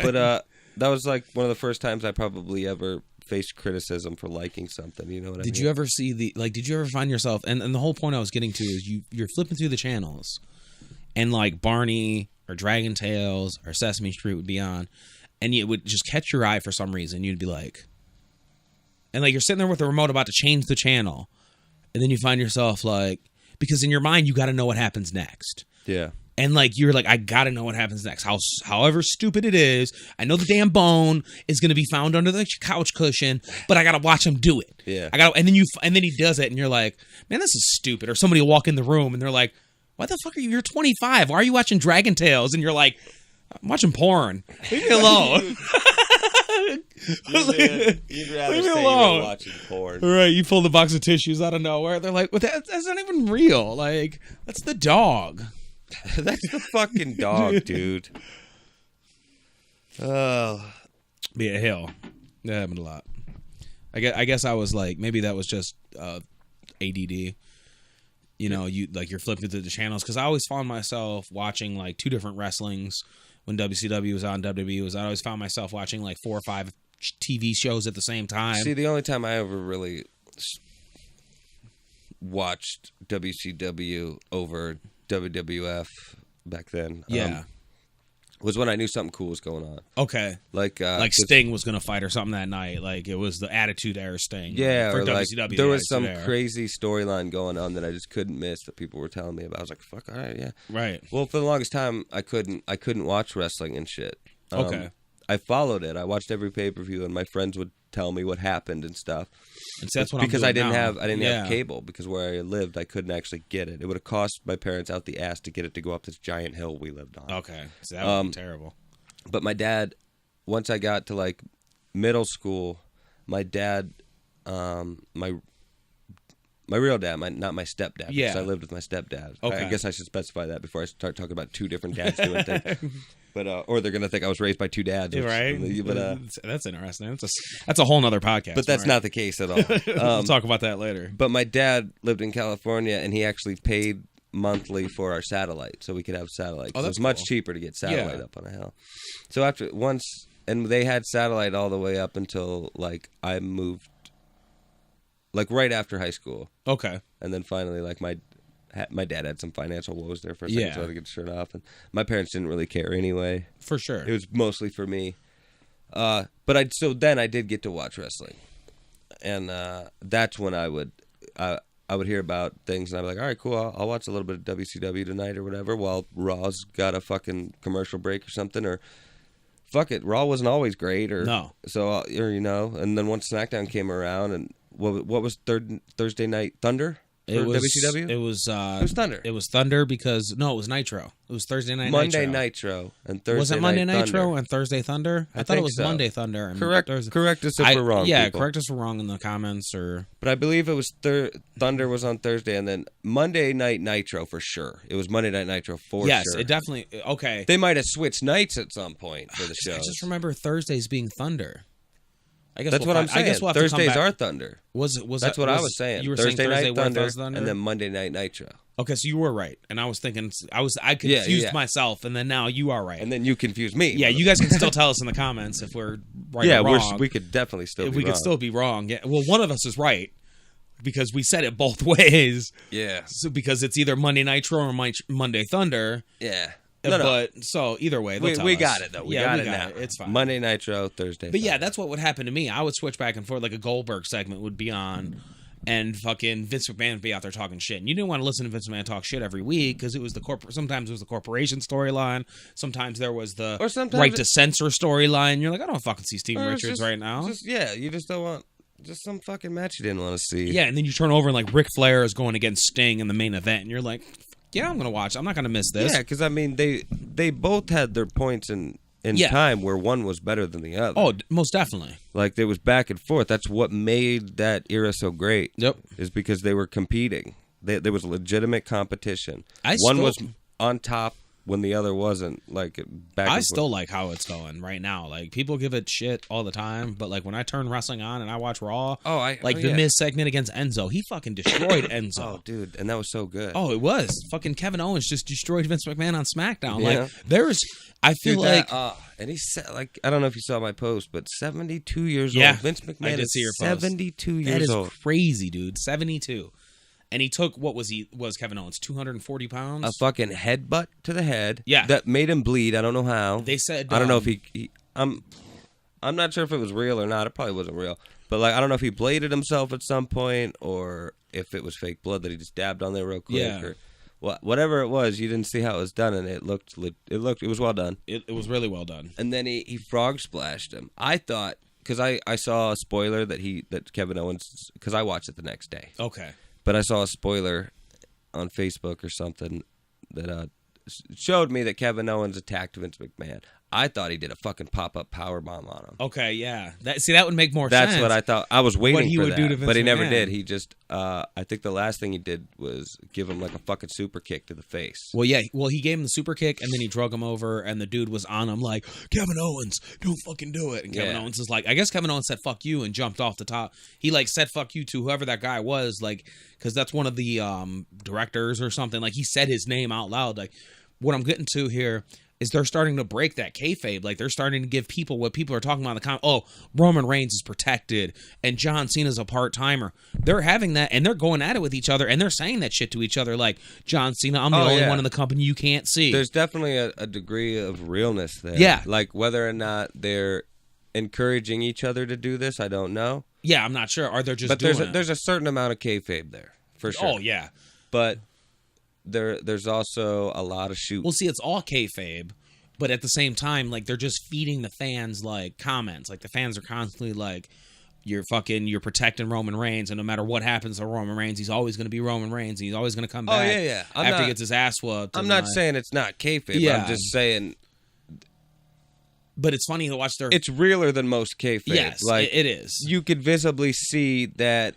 But that was like one of the first times I probably ever faced criticism for liking something. You know what I mean? Did you ever see did you ever find yourself, and the whole point I was getting to is you're flipping through the channels, and like Barney or Dragon Tales or Sesame Street would be on, and it would just catch your eye for some reason. You'd be like, and like you're sitting there with the remote about to change the channel, and then you find yourself like, because in your mind you got to know what happens next. Yeah. And like you're like, I gotta know what happens next. However stupid it is, I know the damn bone is gonna be found under the couch cushion, but I gotta watch him do it. Yeah. And then he does it, and you're like, man, this is stupid. Or somebody will walk in the room and they're like, why the fuck are you? You're 25. Why are you watching Dragon Tales? And you're like, I'm watching porn. Leave me alone. You'd rather say you were watching porn. Right, you pull the box of tissues out of nowhere. They're like, well, that's not even real. Like, that's the dog. That's the fucking dog, dude. Oh. Yeah, hell. That happened a lot. I guess I was like, maybe that was just ADD. You know, you're flipping through the channels, because I always found myself watching like 2 different wrestlings when WCW was on, WWE was on. I always found myself watching like 4 or 5 TV shows at the same time. See, the only time I ever really watched WCW over WWF back then, was when I knew something cool was going on. Okay, like Sting was going to fight or something that night. Like it was the Attitude Era Sting. Yeah, for or WCW, like there was some crazy storyline going on that I just couldn't miss that people were telling me about. I was like, fuck, all right, yeah, right. Well, for the longest time, I couldn't watch wrestling and shit. Okay, I followed it. I watched every pay-per-view, and my friends would tell me what happened and stuff. And so that's what because I'm I didn't doing have cable, because where I lived I couldn't actually get it. It would have cost my parents out the ass to get it to go up this giant hill we lived on. Okay, so that would be terrible. But my dad, once I got to like middle school, my dad, my real dad, not my stepdad, because I lived with my stepdad. Okay. I guess I should specify that before I start talking about 2 different dads doing things. But or they're gonna think I was raised by 2 dads, right? But that's interesting. That's a whole nother podcast. But that's not the case at all. We'll talk about that later. But my dad lived in California, and he actually paid monthly for our satellite, so we could have satellite. It was much cheaper to get satellite up on a hill. So once and they had satellite all the way up until like I moved, like right after high school. Okay. And then finally, like my dad had some financial woes there for a second, so I had to get the shirt off. And my parents didn't really care anyway. For sure. It was mostly for me. But then I did get to watch wrestling. And that's when I would hear about things, and I'd be like, all right, cool, I'll watch a little bit of WCW tonight or whatever, while Raw's got a fucking commercial break or something, or fuck it, Raw wasn't always great, or no. So, or, you know, and then once SmackDown came around, and what was Thursday Night Thunder? WCW? It was Thunder. It was Thunder because it was Nitro. It was Thursday Night Monday Nitro. And Thursday. Was it Monday Night Nitro Thunder. and Thursday Thunder? I thought it was so. Monday Thunder. And correct us if we're wrong. Yeah, people. correct us if we're wrong in the comments or. But I believe it was Thunder was on Thursday, and then Monday Night Nitro for sure. It was Monday Night Nitro for sure. Yes, it definitely. Okay. They might have switched nights at some point for the show. I just remember Thursdays being Thunder. I guess that's what I'm saying. I guess we'll Thursdays are Thunder. That's what I was saying. You were Thursday saying Night Thunder, and then Monday Night Nitro. Okay, so you were right, and I was thinking I confused myself, and then now you are right, and then you confused me. Yeah, you guys can still tell us in the comments if we're right or wrong. Yeah, we could definitely still. We could still be wrong. Yeah, well, one of us is right because we said it both ways. Yeah. So because it's either Monday Nitro or Monday Thunder. Yeah. But so either way, we got it though. We got it now. It's fine. Monday Nitro, Thursday. But yeah, that's what would happen to me. I would switch back and forth. Like a Goldberg segment would be on, and fucking Vince McMahon would be out there talking shit. And you didn't want to listen to Vince McMahon talk shit every week because it was sometimes it was the corporation storyline. Sometimes there was the right to censor storyline. You're like, I don't fucking see Steven Richards right now. You just don't want. Just some fucking match you didn't want to see. Yeah, and then you turn over and like Ric Flair is going against Sting in the main event, and you're like, yeah, I'm going to watch. I'm not going to miss this. Yeah, because, I mean, they both had their points in time where one was better than the other. Oh, most definitely. Like, there was back and forth. That's what made that era so great. Yep. Is because they were competing. There was legitimate competition. One was on top when the other wasn't. Like, back and forth. I still like how it's going right now. Like, people give it shit all the time, but, like, when I turn wrestling on and I watch Raw, the Miz segment against Enzo, he fucking destroyed Enzo. Oh, dude, and that was so good. Oh, it was. Fucking Kevin Owens just destroyed Vince McMahon on SmackDown. Yeah. Like, I feel like... and he said, like, I don't know if you saw my post, but 72 years old. Vince McMahon is 72 years old. That is crazy, dude. 72. And he took, was Kevin Owens, 240 pounds? A fucking headbutt to the head. Yeah. That made him bleed. I don't know how. They said... I don't know if he I'm not sure if it was real or not. It probably wasn't real. But, like, I don't know if he bladed himself at some point or if it was fake blood that he just dabbed on there real quick. Yeah. Or whatever it was, you didn't see how it was done, and it was well done. It was really well done. And then he frog splashed him. I thought, because I saw a spoiler that Kevin Owens, because I watched it the next day. Okay. But I saw a spoiler on Facebook or something that showed me that Kevin Owens attacked Vince McMahon. I thought he did a fucking pop-up powerbomb on him. Okay, yeah. That would make more sense. That's what I thought. I was waiting for that, but he never McMahon. did. He just, I think the last thing he did was give him like a fucking super kick to the face. Well, yeah. Well, he gave him the super kick, and then he drug him over, and the dude was on him like, Kevin Owens, don't fucking do it. And Kevin Owens is like, I guess Kevin Owens said fuck you and jumped off the top. He like said fuck you to whoever that guy was, like, because that's one of the directors or something. Like, he said his name out loud. Like, what I'm getting to here is they're starting to break that kayfabe. Like, they're starting to give people what people are talking about in the comments. Oh, Roman Reigns is protected, and John Cena's a part-timer. They're having that, and they're going at it with each other, and they're saying that shit to each other. Like, John Cena, I'm the only one in the company you can't see. There's definitely a degree of realness there. Yeah. Like, whether or not they're encouraging each other to do this, I don't know. Yeah, I'm not sure. Or they're just but doing it. There's a certain amount of kayfabe there, for sure. Oh, yeah. But there's also a lot of shooting. Well, see, it's all kayfabe, but at the same time, like, they're just feeding the fans, like, comments. Like, the fans are constantly like, you're protecting Roman Reigns, and no matter what happens to Roman Reigns, he's always going to be Roman Reigns, and he's always going to come back after he gets his ass whooped. I'm not saying it's not kayfabe. Yeah. I'm just saying... But it's funny to watch their... It's realer than most kayfabe. Yes, like, it is. You could visibly see that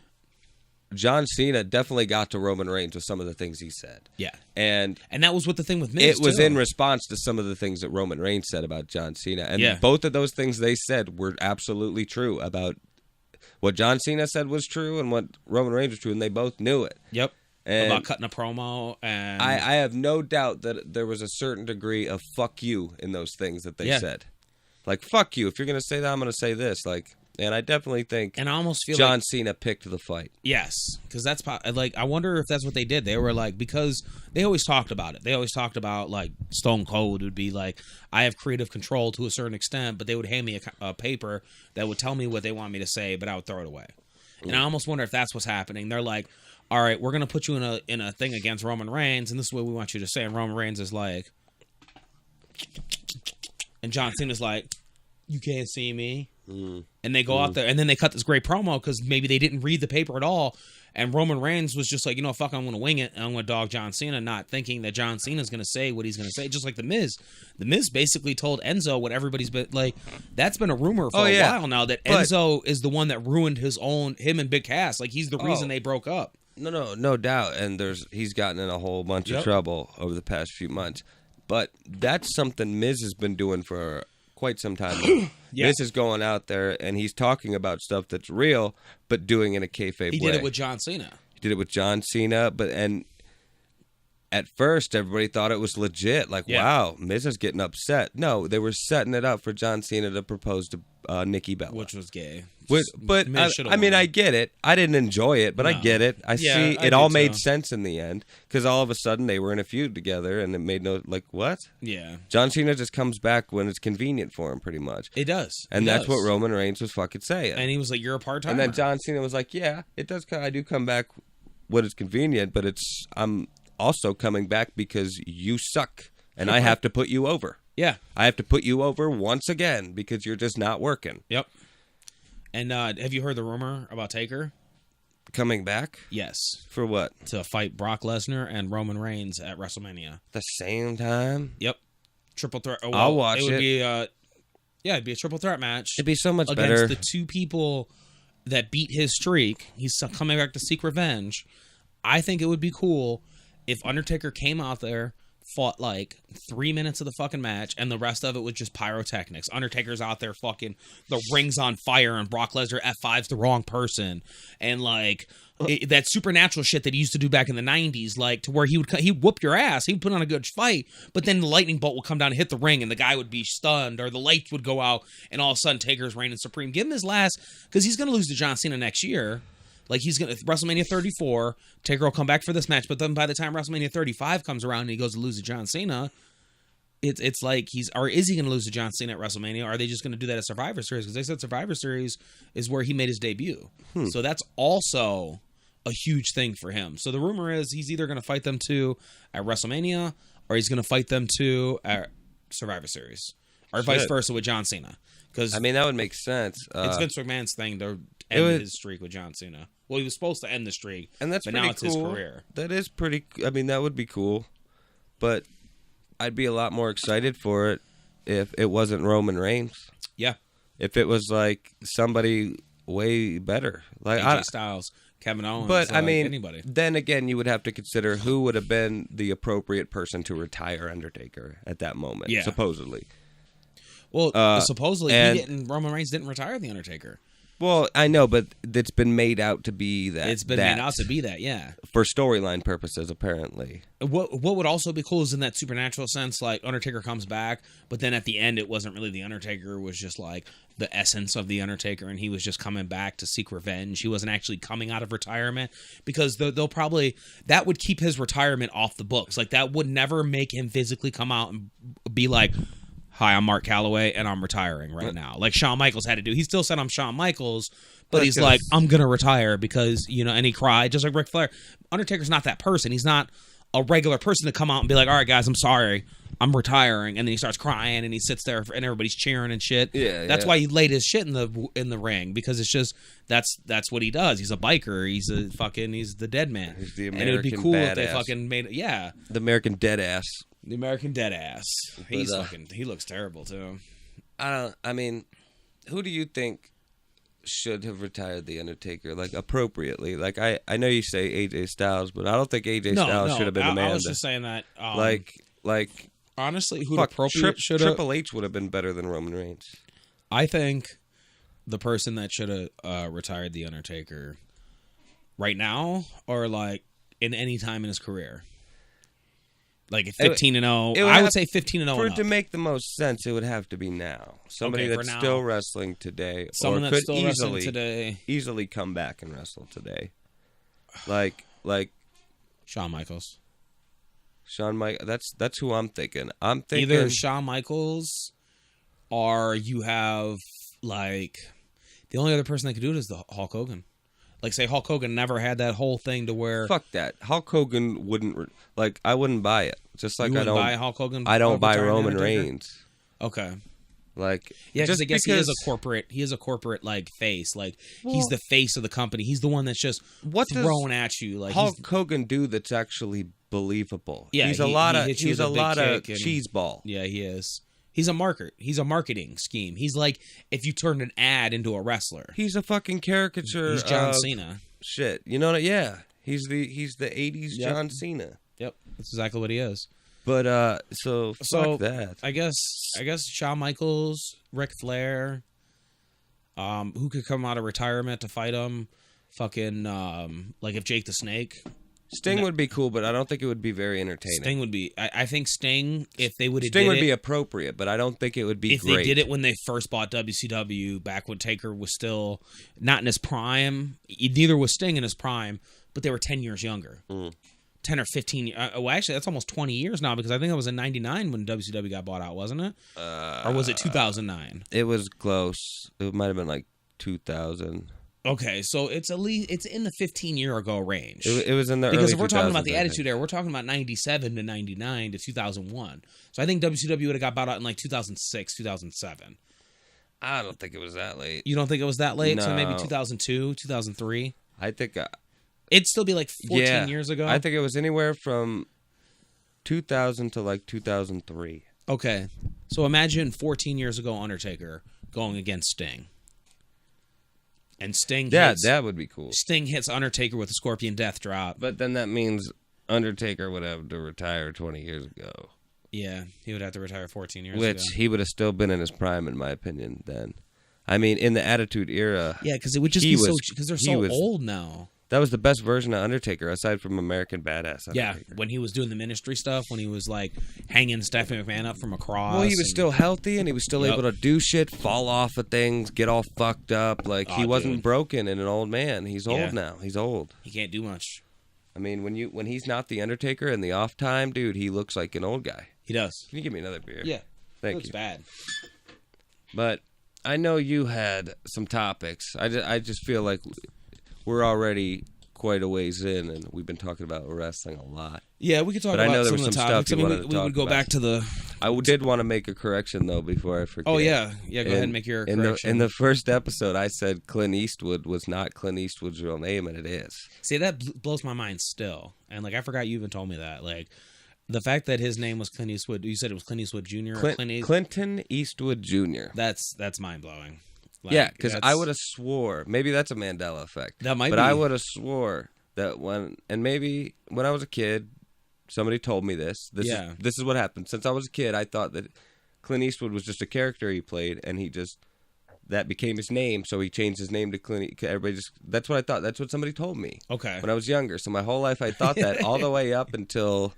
John Cena definitely got to Roman Reigns with some of the things he said. Yeah. And that was what the thing with Miz, it was in response to some of the things that Roman Reigns said about John Cena. And both of those things they said were absolutely true. About what John Cena said was true and what Roman Reigns was true, and they both knew it. Yep. And about cutting a promo. And I have no doubt that there was a certain degree of fuck you in those things that they said. Like, fuck you. If you're going to say that, I'm going to say this. Like, and I definitely think and I almost feel John Cena picked the fight. Yes, because that's like, I wonder if that's what they did. They were like, because they always talked about it. They always talked about, like, Stone Cold would be like, I have creative control to a certain extent, but they would hand me a paper that would tell me what they want me to say, but I would throw it away. And I almost wonder if that's what's happening. They're like, all right, we're going to put you in a thing against Roman Reigns, and this is what we want you to say. And Roman Reigns is like, and John Cena's like, you can't see me. And they go out there, and then they cut this great promo because maybe they didn't read the paper at all. And Roman Reigns was just like, you know, fuck, I'm going to wing it, and I'm going to dog John Cena, not thinking that John Cena's going to say what he's going to say, just like The Miz. The Miz basically told Enzo what everybody's been, like, that's been a rumor for a while now, that Enzo is the one that ruined him and Big Cass. Like, he's the reason they broke up. No doubt. And he's gotten in a whole bunch of trouble over the past few months. But that's something Miz has been doing for quite some time. Miz is going out there and he's talking about stuff that's real, but doing it in a kayfabe way. He did it with John Cena. And at first everybody thought it was legit. Like, wow, Miz is getting upset. No, they were setting it up for John Cena to propose to Nikki Bella, which was gay. But I mean, I get it. I didn't enjoy it, but I get it. I see it all made sense in the end because all of a sudden they were in a feud together, and it made what? Yeah. John Cena just comes back when it's convenient for him, pretty much. It does, and that's what Roman Reigns was fucking saying. And he was like, "You're a part-timer." And then John Cena was like, "Yeah, it does. I do come back when it's convenient, but I'm also coming back because you suck, and I have to put you over. Yeah, I have to put you over once again because you're just not working." Yep. And have you heard the rumor about Taker coming back? Yes. For what? To fight Brock Lesnar and Roman Reigns at WrestleMania. The same time? Yep. Triple threat. Well, I'll watch it. Would be, it'd be a triple threat match. It'd be so much against better. The two people that beat his streak. He's coming back to seek revenge. I think it would be cool if Undertaker came out there, fought like 3 minutes of the fucking match, and the rest of it was just pyrotechnics. Undertaker's out there fucking, the ring's on fire, and Brock Lesnar F5's the wrong person, and like that supernatural shit that he used to do back in the 90s, like to where he'd whoop your ass, he'd put on a good fight, but then the lightning bolt would come down and hit the ring, and the guy would be stunned, or the lights would go out, and all of a sudden Taker's reigning supreme. Give him his last, because he's going to lose to John Cena next year. Like, he's going to, WrestleMania 34, Taker will come back for this match, but then by the time WrestleMania 35 comes around and he goes to lose to John Cena, it's like or is he going to lose to John Cena at WrestleMania, or are they just going to do that at Survivor Series? Because they said Survivor Series is where he made his debut. So that's also a huge thing for him. So the rumor is he's either going to fight them two at WrestleMania, or he's going to fight them two at Survivor Series, or vice versa with John Cena. Because I mean, that would make sense. It's Vince McMahon's thing to end his streak with John Cena. Well, he was supposed to end the streak, and that's but pretty now it's cool. his career. That is pretty. I mean, that would be cool, but I'd be a lot more excited for it if it wasn't Roman Reigns. Yeah, if it was like somebody way better, like AJ Styles, Kevin Owens. But I mean, anybody. Then again, you would have to consider who would have been the appropriate person to retire Undertaker at that moment. Yeah. Supposedly. Well, supposedly Roman Reigns didn't retire the Undertaker. Well, I know, but it's been made out to be that. It's been made out to be that, yeah. For storyline purposes, apparently. What would also be cool is in that supernatural sense, like Undertaker comes back, but then at the end it wasn't really the Undertaker, it was just like the essence of the Undertaker, and he was just coming back to seek revenge. He wasn't actually coming out of retirement, because they'll probably, that would keep his retirement off the books. Like, that would never make him physically come out and be like, hi, I'm Mark Calloway, and I'm retiring right now. Like Shawn Michaels had to do. He still said, I'm Shawn Michaels, but he's like, I'm going to retire because, and he cried, just like Ric Flair. Undertaker's not that person. He's not a regular person to come out and be like, all right, guys, I'm sorry, I'm retiring. And then he starts crying, and he sits there, and everybody's cheering and shit. That's why he laid his shit in the ring, because it's just, that's what he does. He's a biker. He's the dead man. He's the American, and it would be cool if they fucking made it. Yeah. The American dead ass. The American dead ass. He looks terrible too. I mean, who do you think should have retired the Undertaker, like, appropriately? Like, I know you say AJ Styles, but I don't think AJ Styles should have been the man. I was just saying that. Like honestly, who appropriate should have? Triple H would have been better than Roman Reigns. I think the person that should have retired the Undertaker right now, or like in any time in his career. Like 15-0. I would say 15-0. For it to make the most sense, it would have to be now. Somebody that's still wrestling today, someone or that's could still wrestling today, easily come back and wrestle today. Like Shawn Michaels. That's who I'm thinking. I'm thinking either Shawn Michaels, or you have like the only other person that could do it is the Hulk Hogan. Like, say Hulk Hogan never had that whole thing to where... Fuck that. Hulk Hogan wouldn't... Like, I wouldn't buy it. Just like I don't buy Hulk Hogan. I don't buy Roman Reigns. Okay. Like, yeah, because I guess he is a corporate like face. Like, he's the face of the company. He's the one that's just throwing at you. Like, Hulk Hogan do that's actually believable? Yeah, he's a lot of cheese ball. Yeah, he is. He's a marketer. He's a marketing scheme. He's like if you turned an ad into a wrestler. He's a fucking caricature. He's John Cena. Shit, you know what? Yeah, he's the 80s John Cena. Yep, that's exactly what he is. But so fuck that. I guess Shawn Michaels, Ric Flair, who could come out of retirement to fight him? Fucking like if Jake the Snake. Sting would be cool, but I don't think it would be very entertaining. Sting would be. I think Sting, if they would have Sting would be appropriate, but I don't think it would be if great. they did it when they first bought WCW, back when Taker was still not in his prime. Neither was Sting in his prime, but they were 10 years younger. 10 or 15. Well, actually, that's almost 20 years now because I think it was in 99 when WCW got bought out, wasn't it? Or was it 2009? It was close. It might have been like 2000. Okay, so it's at least in the 15-year ago range. It was in the because early if we're talking about the 2000s, Attitude Era, we're talking about 97 to 99 to 2001. So I think WCW would have got bought out in like 2006, 2007. I don't think it was that late. You don't think it was that late? No. So maybe 2002, 2003? I think... It'd still be like 14 years ago? I think it was anywhere from 2000 to like 2003. Okay. So imagine 14 years ago Undertaker going against Sting. And Sting hits... that would be cool. Sting hits Undertaker with a Scorpion Death Drop. But then that means Undertaker would have to retire 20 years ago. Yeah, he would have to retire 14 years ago. Which he would have still been in his prime, in my opinion, then. I mean, in the Attitude Era... Yeah, because it would just be so... Because they're so old now. That was the best version of Undertaker, aside from American Badass Undertaker. Yeah, when he was doing the ministry stuff, when he was like hanging Stephanie McMahon up from a cross. Well, he was still healthy, and he was still able to do shit, fall off of things, get all fucked up. Like, he wasn't broken and an old man. He's old now. He's old. He can't do much. I mean, when he's not the Undertaker in the off time, dude, he looks like an old guy. He does. Can you give me another beer? Yeah. Thank you. Looks bad. But I know you had some topics. I just feel like we're already quite a ways in, and we've been talking about wrestling a lot. Yeah, we could talk about some of the topics. We would go back to the... I did want to make a correction, though, before I forget. Oh, yeah. Yeah, go ahead and make your correction. In the first episode, I said Clint Eastwood was not Clint Eastwood's real name, and it is. See, that blows my mind still. And, like, I forgot you even told me that. Like, the fact that his name was Clint Eastwood... You said it was Clint Eastwood Jr. Clinton Eastwood Jr. That's mind-blowing. Like, yeah, because I would have swore, maybe that's a Mandela effect. That might be. But I would have swore that maybe when I was a kid, somebody told me this. This is what happened. Since I was a kid, I thought that Clint Eastwood was just a character he played, and that became his name, so he changed his name to Clint. That's what I thought. That's what somebody told me. Okay. When I was younger. So my whole life I thought that all the way up until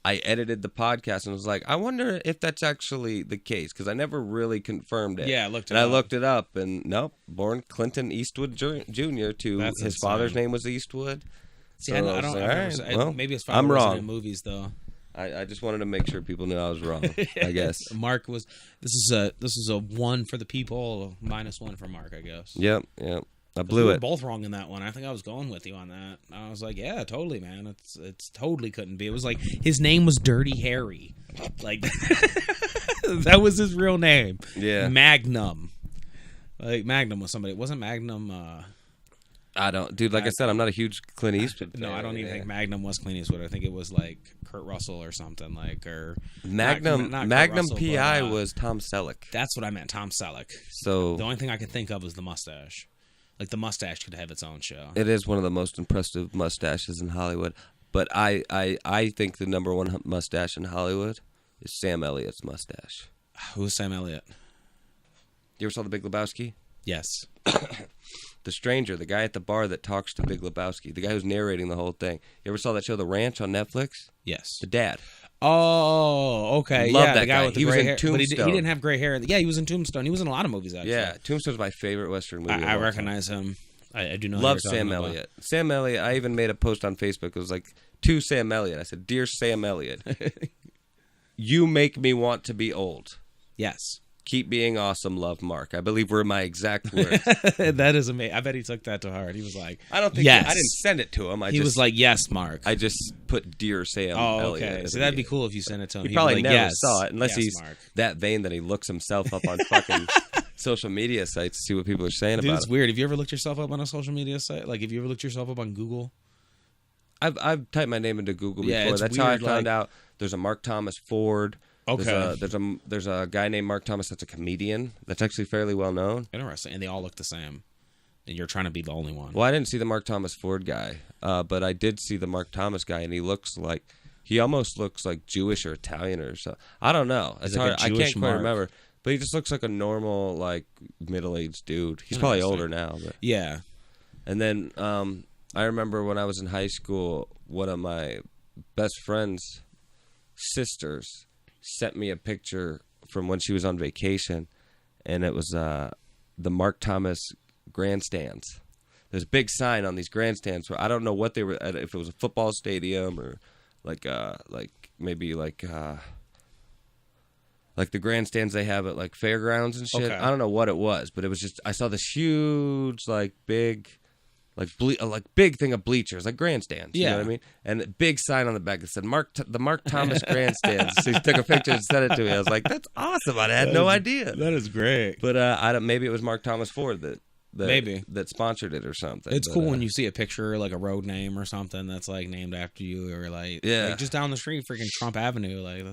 I edited the podcast and was like, I wonder if that's actually the case, because I never really confirmed it. Yeah, I looked it up, and nope, born Clinton Eastwood Jr. That's his father's name was Eastwood. See, so I don't. Maybe his father I'm wasn't wrong. in movies though. I just wanted to make sure people knew I was wrong. I guess Mark was. This is a 1 for the people, -1 for Mark, I guess. Yep. I blew it. We were both wrong in that one. I think I was going with you on that. I was like, yeah, totally, man. It's totally couldn't be. It was like his name was Dirty Harry. Like that was his real name. Yeah. Magnum. Like Magnum was somebody. Wasn't Magnum I don't, dude. Like I said, I'm not a huge Clint Eastwood fan. No, I don't even think Magnum was Clint Eastwood. I think it was like Kurt Russell or something like, or Magnum. not Magnum Russell, PI but, was Tom Selleck. That's what I meant, Tom Selleck. So the only thing I could think of was the mustache. Like the mustache could have its own show. It is one of the most impressive mustaches in Hollywood. But I think the number one mustache in Hollywood is Sam Elliott's mustache. Who's Sam Elliott? You ever saw The Big Lebowski? Yes. The stranger, the guy at the bar that talks to Big Lebowski, the guy who's narrating the whole thing. You ever saw that show, The Ranch, on Netflix? Yes. The dad. Oh, okay. Love yeah, that the guy with the gray hair. Tombstone. But he didn't have gray hair. Yeah, he was in Tombstone. He was in a lot of movies, actually. Yeah, Tombstone's my favorite Western movie. I recognize him. I do know. Love Sam Elliott. Sam Elliott. I even made a post on Facebook. It was like, to Sam Elliott. I said, "Dear Sam Elliott, you make me want to be old. Yes. Keep being awesome. Love, Mark." I believe were my exact words. That is amazing. I bet he took that to heart. He was like, I don't think yes. I didn't send it to him. He was like, "Yes, Mark." I just put "Dear Sam Elliott." Elliott. So that'd be cool if you sent it to him. He probably like, never yes. saw it unless he's Mark. that vain that he looks himself up on fucking social media sites to see what people are saying about it's it. Weird. Have you ever looked yourself up on a social media site? Like, have you ever looked yourself up on Google? I've typed my name into Google before. Yeah, it's That's weird, how I found out there's a Mark Thomas Ford. Okay. There's a guy named Mark Thomas that's a comedian that's actually fairly well known. Interesting. And they all look the same. And you're trying to be the only one. Well, I didn't see the Mark Thomas Ford guy, but I did see the Mark Thomas guy, and he almost looks like Jewish or Italian or something. I don't know. It's hard. I can't quite remember. But he just looks like a normal, like, middle-aged dude. He's probably older now. But. Yeah. And then I remember when I was in high school, one of my best friend's sisters sent me a picture from when she was on vacation, and it was the Mark Thomas grandstands. There's a big sign on these grandstands where I don't know what they were, if it was a football stadium or maybe the grandstands they have at like fairgrounds and shit. Okay. I don't know what it was, but it was just, I saw this huge big thing of bleachers, like grandstands. Yeah. You know what I mean? And a big sign on the back that said the Mark Thomas grandstands. So he took a picture and sent it to me. I was like, that's awesome. I had no idea. That is great. But maybe it was Mark Thomas Ford that sponsored it or something. It's cool when you see a picture, like a road name or something that's like named after you, or like just down the street, freaking Trump Avenue. Like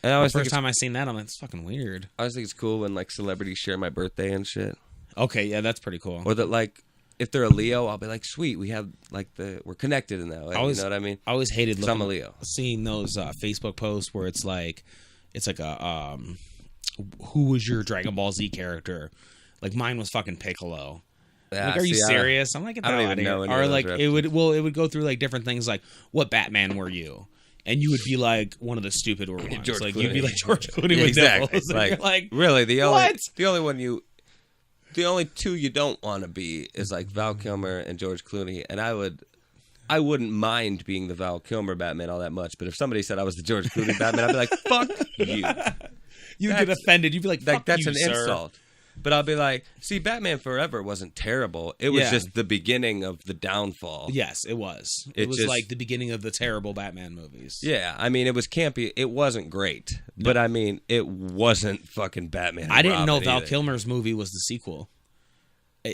the first time I seen that, I'm like, it's fucking weird. I always think it's cool when like celebrities share my birthday and shit. Okay, yeah, that's pretty cool. Or that like, if they're a Leo, I'll be like, sweet, we have we're connected in that way. You know what I mean? I always hated I'm a Leo. Seeing those Facebook posts where it's like a who was your Dragon Ball Z character? Like mine was fucking Piccolo. Like, are you serious? I'm like, I don't even know. Or like it would go through like different things, like what Batman were you? And you would be like one of the stupid ones. Like Clooney. You'd be like George Clooney with exactly. Like really, the only two you don't want to be is like Val Kilmer and George Clooney. And I wouldn't mind being the Val Kilmer Batman all that much, but if somebody said I was the George Clooney Batman, I'd be like, fuck you. You'd get offended. You'd be like, fuck that's you, an sir. insult. But I'll be like, see, Batman Forever wasn't terrible. It was just the beginning of the downfall. Yes, it was. It was like the beginning of the terrible Batman movies. Yeah, I mean, it was campy. It wasn't great. No. But I mean, it wasn't fucking Batman. I didn't know Val Kilmer's movie was the sequel.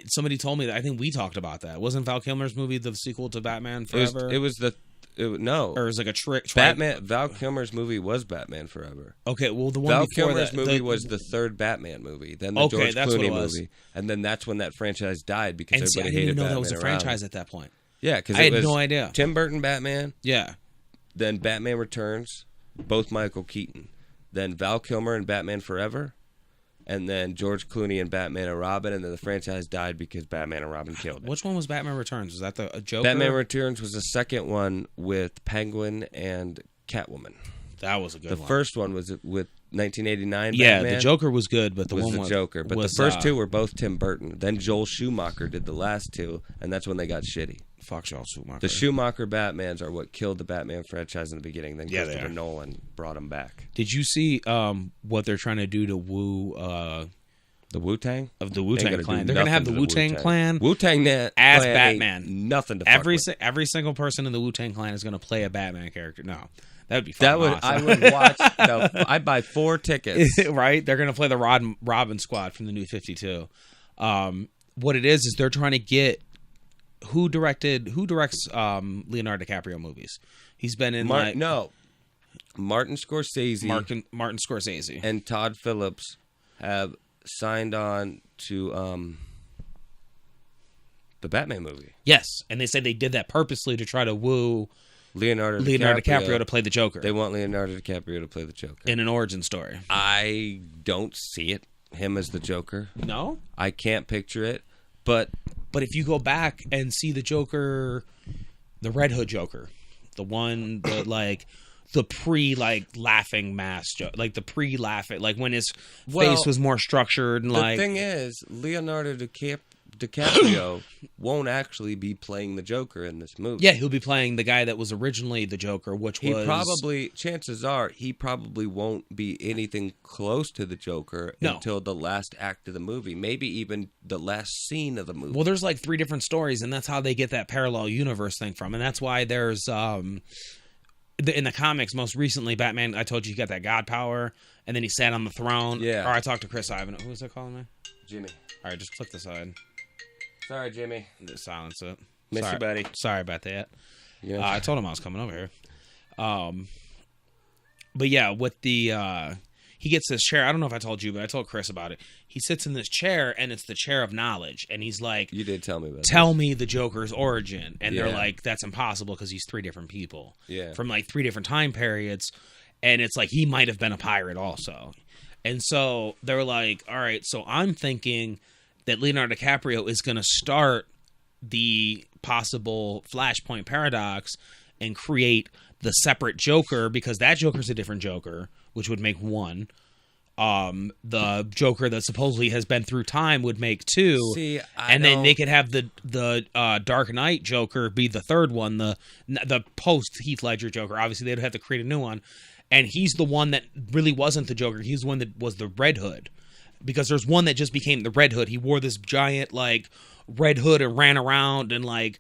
Somebody told me that. I think we talked about that. Wasn't Val Kilmer's movie the sequel to Batman Forever? No. Or it was like a trick. Val Kilmer's movie was Batman Forever. Okay, well, the one Val before Kilmer's movie was the third Batman movie, then the George Clooney movie, and then that's when that franchise died because everybody hated Batman. I didn't even know that was a franchise at that point. Yeah, because I had no idea. Tim Burton Batman. Yeah. Then Batman Returns, both Michael Keaton. Then Val Kilmer and Batman Forever. And then George Clooney and Batman and Robin, and then the franchise died because Batman and Robin killed it. Which one was Batman Returns? Was that the Joker? Batman Returns was the second one with Penguin and Catwoman. That was a good one. The first one was with 1989 Yeah, Batman. the Joker was good, but the Joker. But the first two were both Tim Burton. Then Joel Schumacher did the last two, and that's when they got shitty. Fuck Joel Schumacher. The Schumacher Batmans are what killed the Batman franchise in the beginning. Then Christopher Nolan brought them back. Did you see what they're trying to do to woo the Wu-Tang? Of the Wu-Tang Clan. They're going to have the Wu-Tang Clan Wu-Tang as Batman. Nothing to fuck with. Every single person in the Wu-Tang Clan is going to play a Batman character. No. That would be fun. Awesome. I would watch. No, I'd buy 4 tickets. Right? They're going to play the Robin Squad from the New 52. What it is they're trying to get who directs Leonardo DiCaprio movies. He's been in Martin Scorsese. Martin Scorsese and Todd Phillips have signed on to the Batman movie. Yes, and they said they did that purposely to try to woo Leonardo DiCaprio to play the Joker. They want Leonardo DiCaprio to play the Joker in an origin story. I don't see it. Him as the Joker. No, I can't picture it. But if you go back and see the Joker, the Red Hood Joker, the one that the laughing mask joke, like the pre-laughing, like when his face was more structured and the thing is, Leonardo DiCaprio won't actually be playing the Joker in this movie. Yeah, he'll be playing the guy that was originally the Joker, chances are, he probably won't be anything close to the Joker until the last act of the movie, maybe even the last scene of the movie. Well, there's like 3 different stories, and that's how they get that parallel universe thing from, and that's why there's in the comics, most recently, Batman, I told you he got that God power, and then he sat on the throne. Yeah. Or I talked to Chris Ivan. Who was that calling me? Jimmy. All right, just click the side. Sorry, Jimmy. Just silence it. Miss you, buddy. Sorry about that. Yeah. I told him I was coming over here. But yeah, with the he gets this chair. I don't know if I told you, but I told Chris about it. He sits in this chair, and it's the chair of knowledge. And he's like, "You did tell me about. Tell me the Joker's origin." And they're like, "That's impossible because he's 3 different people, from like 3 different time periods." And it's like he might have been a pirate also. And so they're like, "All right, so I'm thinking that Leonardo DiCaprio is going to start the possible Flashpoint paradox and create the separate Joker, because that Joker's a different Joker, which would make 1. The Joker that supposedly has been through time would make 2. See, then they could have the Dark Knight Joker be the 3rd one, the post Heath Ledger Joker. Obviously, they'd have to create a new one, and he's the one that really wasn't the Joker. He's the one that was the Red Hood, because there's one that just became the Red Hood. He wore this giant like red hood and ran around and like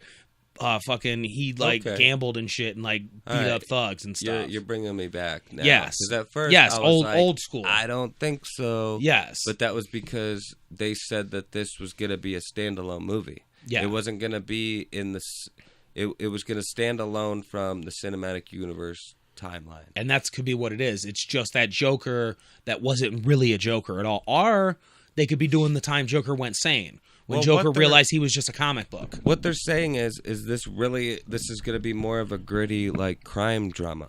gambled and shit and like beat up thugs and stuff. You're bringing me back now. Yes. Because at first old school. I don't think so. Yes. But that was because they said that this was going to be a standalone movie. Yeah. It wasn't going to be in this. It was going to stand alone from the cinematic universe timeline. And that could be what it is. It's just that Joker that wasn't really a Joker at all. Or they could be doing the time Joker went sane. When Joker realized he was just a comic book. What they're saying is this is going to be more of a gritty, like, crime drama.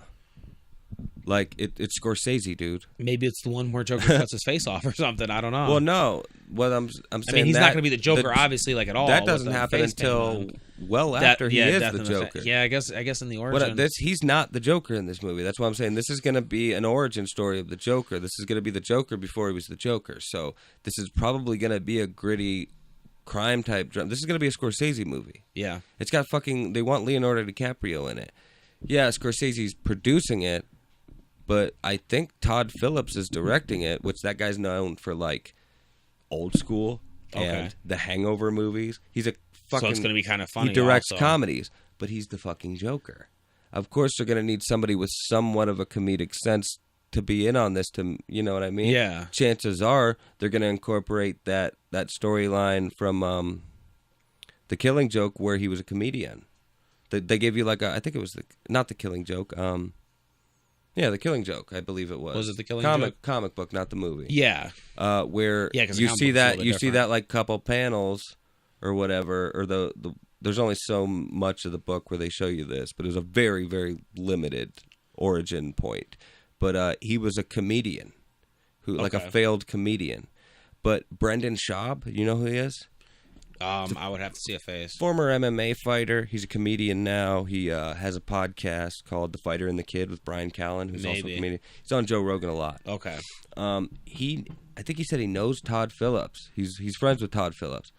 Like, it's Scorsese, dude. Maybe it's the one where Joker cuts his face off or something. I don't know. Well, no. What I'm saying, I mean, he's not going to be the Joker, obviously, like, at all. That doesn't happen until after he is the Joker. Yeah, I guess in the origin. He's not the Joker in this movie. That's why I'm saying this is going to be an origin story of the Joker. This is going to be the Joker before he was the Joker. So this is probably going to be a gritty crime type drama. This is going to be a Scorsese movie. Yeah. It's got they want Leonardo DiCaprio in it. Yeah, Scorsese's producing it, but I think Todd Phillips is directing it, which that guy's known for like Old School and the Hangover movies. He's a fucking... So it's going to be kind of funny. He directs comedies, but he's the fucking Joker. Of course they're going to need somebody with somewhat of a comedic sense to be in on this, to, you know what I mean? Yeah. Chances are they're going to incorporate that storyline from The Killing Joke, where he was a comedian. They gave you like I think it was not The Killing Joke. Yeah, The Killing Joke, I believe it was. Was it The Killing Joke? Comic book, not the movie. Yeah. Where you see that like couple panels or whatever, or there's only so much of the book where they show you this, but it was a very, very limited origin point. But he was a comedian, like a failed comedian. But Brendan Schaub, you know who he is? I would have to see a face. Former MMA fighter. He's a comedian now. He has a podcast called The Fighter and the Kid with Brian Callen, who's also a comedian. He's on Joe Rogan a lot. Okay. I think he said he knows Todd Phillips. He's friends with Todd Phillips.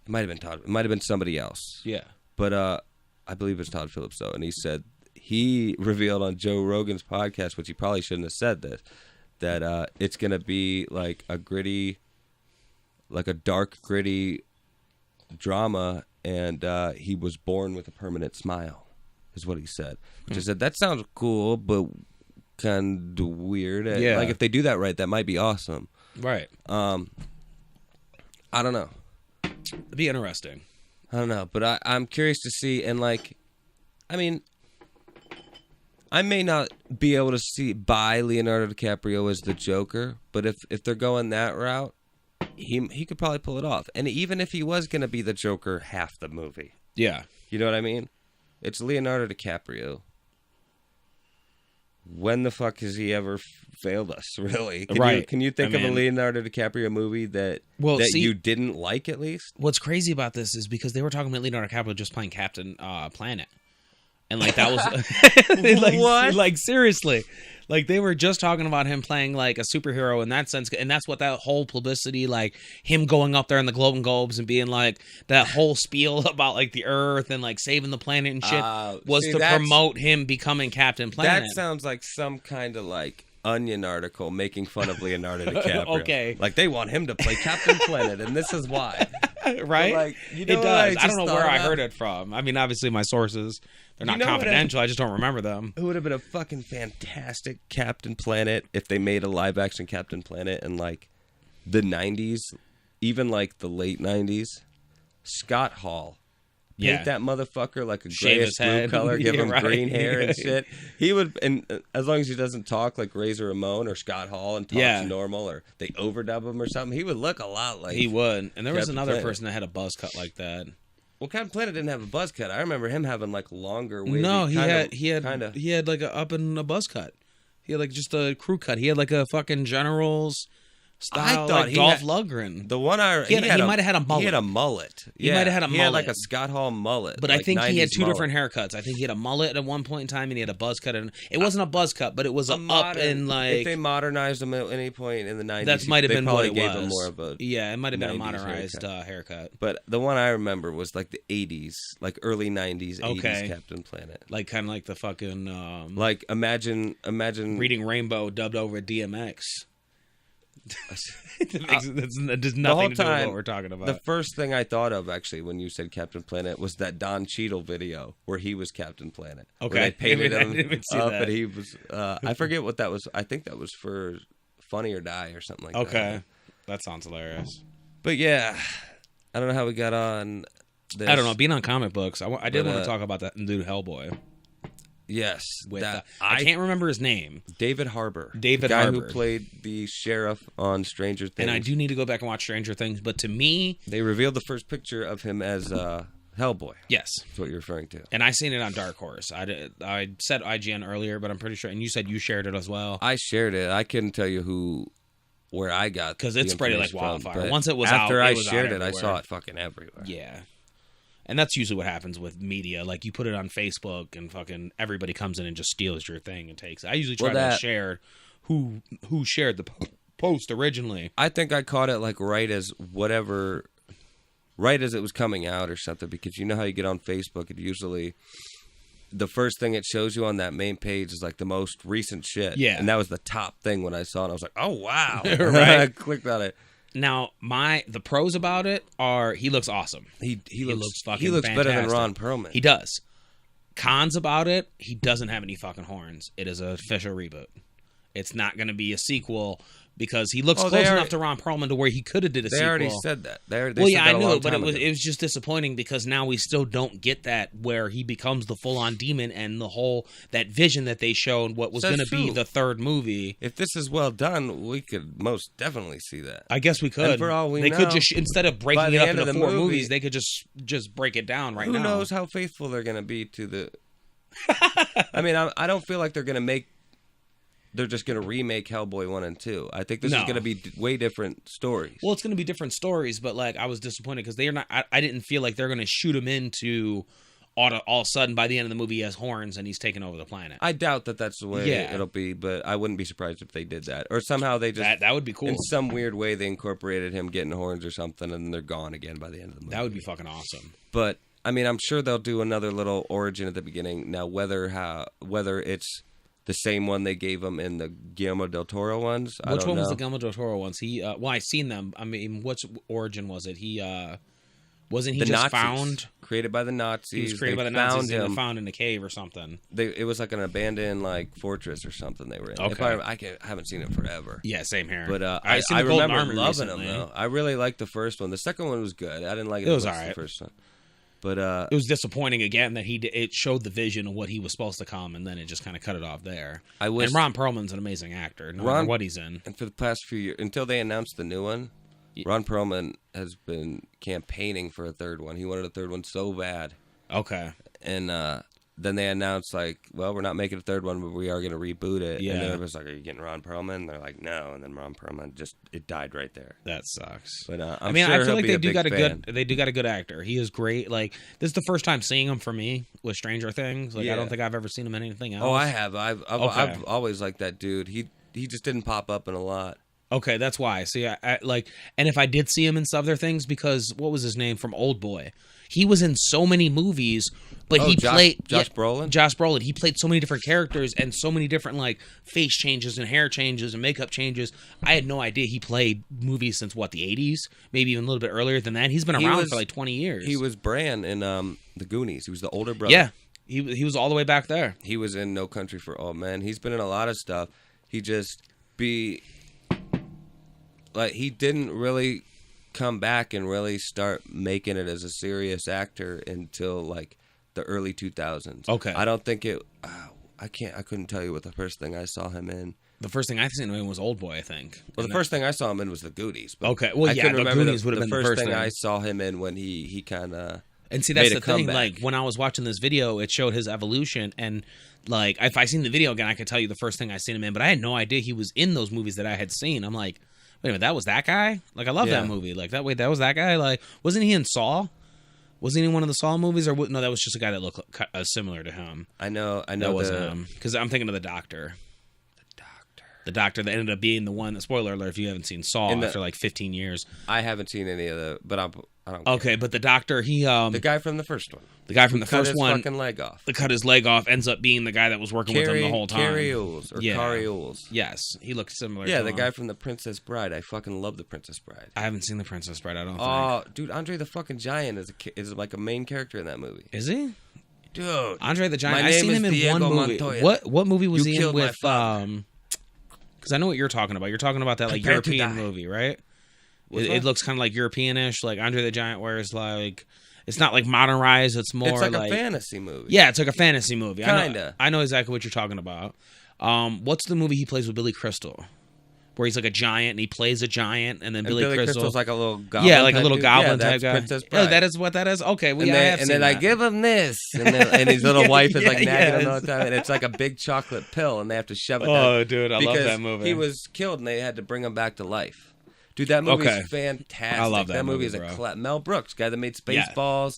It might have been Todd. It might have been somebody else. Yeah. But I believe it's Todd Phillips, though. And he said he revealed on Joe Rogan's podcast, which he probably shouldn't have said this, that it's going to be like a gritty, like a dark, gritty drama, and he was born with a permanent smile, is what he said. Which I said, that sounds cool, but kind of weird. Yeah. Like, if they do that right, that might be awesome. Right. I don't know. It'd be interesting. I don't know, but I'm curious to see, and like, I mean, I may not be able to buy Leonardo DiCaprio as the Joker, but if they're going that route, he could probably pull it off. And even if he was going to be the Joker half the movie. Yeah. You know what I mean? It's Leonardo DiCaprio. When the fuck has he ever failed us, really? Can you think of a Leonardo DiCaprio movie that you didn't like, at least? What's crazy about this is because they were talking about Leonardo DiCaprio just playing Captain Planet. And like that was like, what? Like seriously. Like they were just talking about him playing like a superhero in that sense, and that's what that whole publicity, like him going up there in the Globe and Globes and being like that whole spiel about like the Earth and like saving the planet and shit was to promote him becoming Captain Planet. That sounds like some kind of like Onion article making fun of Leonardo DiCaprio. Okay, like they want him to play Captain Planet, and this is why. Right? Like, you know it does. I don't know where I about? heard it from. I mean, obviously my sources. They're not confidential. I just don't remember them. It would have been a fucking fantastic Captain Planet if they made a live-action Captain Planet in, like, the 90s, even, like, the late 90s. Scott Hall. Paint that motherfucker like a grayish blue color, give him green hair and shit. He would, and as long as he doesn't talk like Razor Ramon or Scott Hall and talks normal, or they overdub him or something, he would look a lot like. He would, and there was another Planet. person that had a buzz cut like that. Well, Captain Planet didn't have a buzz cut. I remember him having like longer. Wavy, no, he had like a up and a buzz cut. He had like just a crew cut. He had like a fucking general's style, I thought like Dolph Lundgren. The one he might have had a mullet. He had a mullet. He might have had a mullet. He had like a Scott Hall mullet. But like I think he had two mullet. different haircuts. I think he had a mullet at one point in time, and he had a buzz cut. And it wasn't a buzz cut, but it was up and like. If they modernized him at any point in the 90s, that might have been what it gave was. Him more of a it might have been a modernized haircut. But the one I remember was like the 80s, like early 90s, 80s Captain Planet. Like kind of like the fucking. Like imagine Reading Rainbow dubbed over DMX. There's nothing to do with what we're talking about. The first thing I thought of actually when you said Captain Planet was that Don Cheadle video where he was Captain Planet. Okay, they painted him up, that. and he was. I forget what that was. I think that was for Funny or Die or something like that. Okay, that sounds hilarious. But yeah, I don't know how we got on this. I don't know. Being on comic books, I did want to talk about that dude Hellboy. Yes, I can't remember his name. David Harbour. The guy who played the sheriff on Stranger Things. And I do need to go back and watch Stranger Things, but to me... They revealed the first picture of him as Hellboy. Yes. That's what you're referring to. And I seen it on Dark Horse. I said IGN earlier, but I'm pretty sure... And you said you shared it as well. I shared it. I couldn't tell you where I got because it's spreading like wildfire. Once it was after out, I shared it, I saw it fucking everywhere. Yeah. And that's usually what happens with media. Like, you put it on Facebook, and fucking everybody comes in and just steals your thing and takes it. I usually try to share who shared the post originally. I think I caught it, like, right as it was coming out or something, because you know how you get on Facebook, and usually the first thing it shows you on that main page is, like, the most recent shit. Yeah. And that was the top thing when I saw it. I was like, oh, wow. Right. I clicked on it. Now, the pros about it are he looks awesome. He looks fucking He looks fantastic. better than Ron Perlman. He does. Cons about it, he doesn't have any fucking horns. It is an official reboot. It's not going to be a sequel because he looks close enough to Ron Perlman to where he could have did a sequel. They already said that. I knew, but it was just disappointing because now we still don't get that where he becomes the full-on demon and the whole that vision that they showed what was going to be the third movie. If this is well done, we could most definitely see that. I guess we could. And for all we know, they could just instead of breaking it up into four movies, they could just break it down now. Who knows how faithful they're going to be to the? I mean, I don't feel like they're going to make. They're just going to remake Hellboy 1 and 2. I think this is going to be way different stories. Well, it's going to be different stories, but like I was disappointed because they're not. I didn't feel like they're going to shoot him into all of a sudden by the end of the movie he has horns and he's taking over the planet. I doubt that that's the way it'll be, but I wouldn't be surprised if they did that, or somehow they just that would be cool. In some weird way, they incorporated him getting horns or something, and they're gone again by the end of the movie. That would be fucking awesome. But I mean, I'm sure they'll do another little origin at the beginning. Now, whether it's the same one they gave him in the Guillermo del Toro ones. Which one was the Guillermo del Toro ones? I seen them. I mean, what origin was it? Wasn't he the just Nazis, found? Created by the Nazis. He was created by the Nazis and found in a cave or something. It was like an abandoned fortress or something they were in. Okay. I haven't seen it forever. Yeah, same here. But I remember loving them though. I really liked the first one. The second one was good. I didn't like it as much as the first one. But it was disappointing again that it showed the vision of what he was supposed to come, and then it just kind of cut it off there. And Ron Perlman's an amazing actor, no matter what he's in. And for the past few years, until they announced the new one, Ron Perlman has been campaigning for a third one. He wanted a third one so bad. Okay. And then they announced, like, well, we're not making a third one, but we are going to reboot it. Yeah. And then everybody's like, are you getting Ron Perlman? And they're like, no. And then Ron Perlman it died right there. That sucks. But I feel like they do got a good actor. He is great. Like, this is the first time seeing him for me with Stranger Things. Like, I don't think I've ever seen him in anything else. Oh, I have. I've always liked that dude. He just didn't pop up in a lot. Okay, that's why. See, I like, and if I did see him in some other things, because what was his name from Old Boy? He was in so many movies, but played Josh Brolin. Josh Brolin. He played so many different characters and so many different like face changes and hair changes and makeup changes. I had no idea he played movies since what, the 80s, maybe even a little bit earlier than that. He's been around for like 20 years. He was Bran in The Goonies. He was the older brother. Yeah, he was all the way back there. He was in No Country for Old Men. He's been in a lot of stuff. He didn't really come back and really start making it as a serious actor until like the early 2000s. Okay. I don't think I couldn't tell you what the first thing I saw him in. The first thing I've seen him in was Old Boy, I think. Well, the first thing I saw him in was The Goonies. Okay. Well, yeah, The Goonies would have been the first thing I saw him in when he kind of. And see, that's the thing. Like, when I was watching this video, it showed his evolution. And, like, if I seen the video again, I could tell you the first thing I seen him in. But I had no idea he was in those movies that I had seen. I'm like, wait a minute, that was that guy? Like, I love that movie. Like, that was that guy? Like, wasn't he in Saw? Wasn't he in one of the Saw movies? Or no, that was just a guy that looked similar to him. I know. That wasn't him. Because I'm thinking of the Doctor. The Doctor that ended up being the one. Spoiler alert! If you haven't seen Saw after like 15 years, I haven't seen any of the. But I don't. Care. Okay, but the Doctor, the guy from the first one. The guy from the first one. Cut his fucking leg off. Cut his leg off. Ends up being the guy that was working with him the whole time. Carrie Oles. Yes, he looked similar. Yeah, to the him. Guy from The Princess Bride. I fucking love The Princess Bride. I haven't seen The Princess Bride. I don't. Oh, dude, Andre the fucking Giant is like a main character in that movie. Is he? Dude, Andre the Giant. I've seen him in one movie. Montoya. What movie was he in with? Because I know what you're talking about. You're talking about that like European movie, right? It looks kind of like European-ish, like Andre the Giant, where it's like it's not like modernized. It's more it's like a fantasy movie. Yeah, it's like a fantasy movie. Kinda. I know exactly what you're talking about. What's the movie he plays with Billy Crystal? Where he's like a giant and he plays a giant, and then Billy Crystal's like a little goblin. Yeah, like a little goblin type guy. Princess Bride. Oh, that is what that is. Okay, well, and then I give him this, and his little wife is like nagging him all the time, and it's like a big chocolate pill, and they have to shove it down. Oh, dude, I love that movie. He was killed, and they had to bring him back to life. Dude, that movie is fantastic. I love that movie. Is a Mel Brooks, guy that made Spaceballs.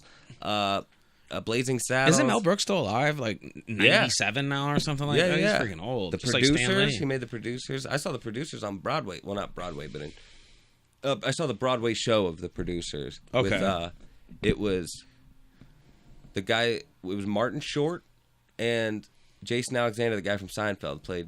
Blazing Saddles. Isn't Mel Brooks still alive? Like 97 now or something like that? He's freaking old. The just Producers. Like Stan Lee. He made The Producers. I saw The Producers on Broadway. Well, not Broadway, but I saw the Broadway show of The Producers. Okay. With, it was the guy. It was Martin Short and Jason Alexander, the guy from Seinfeld, played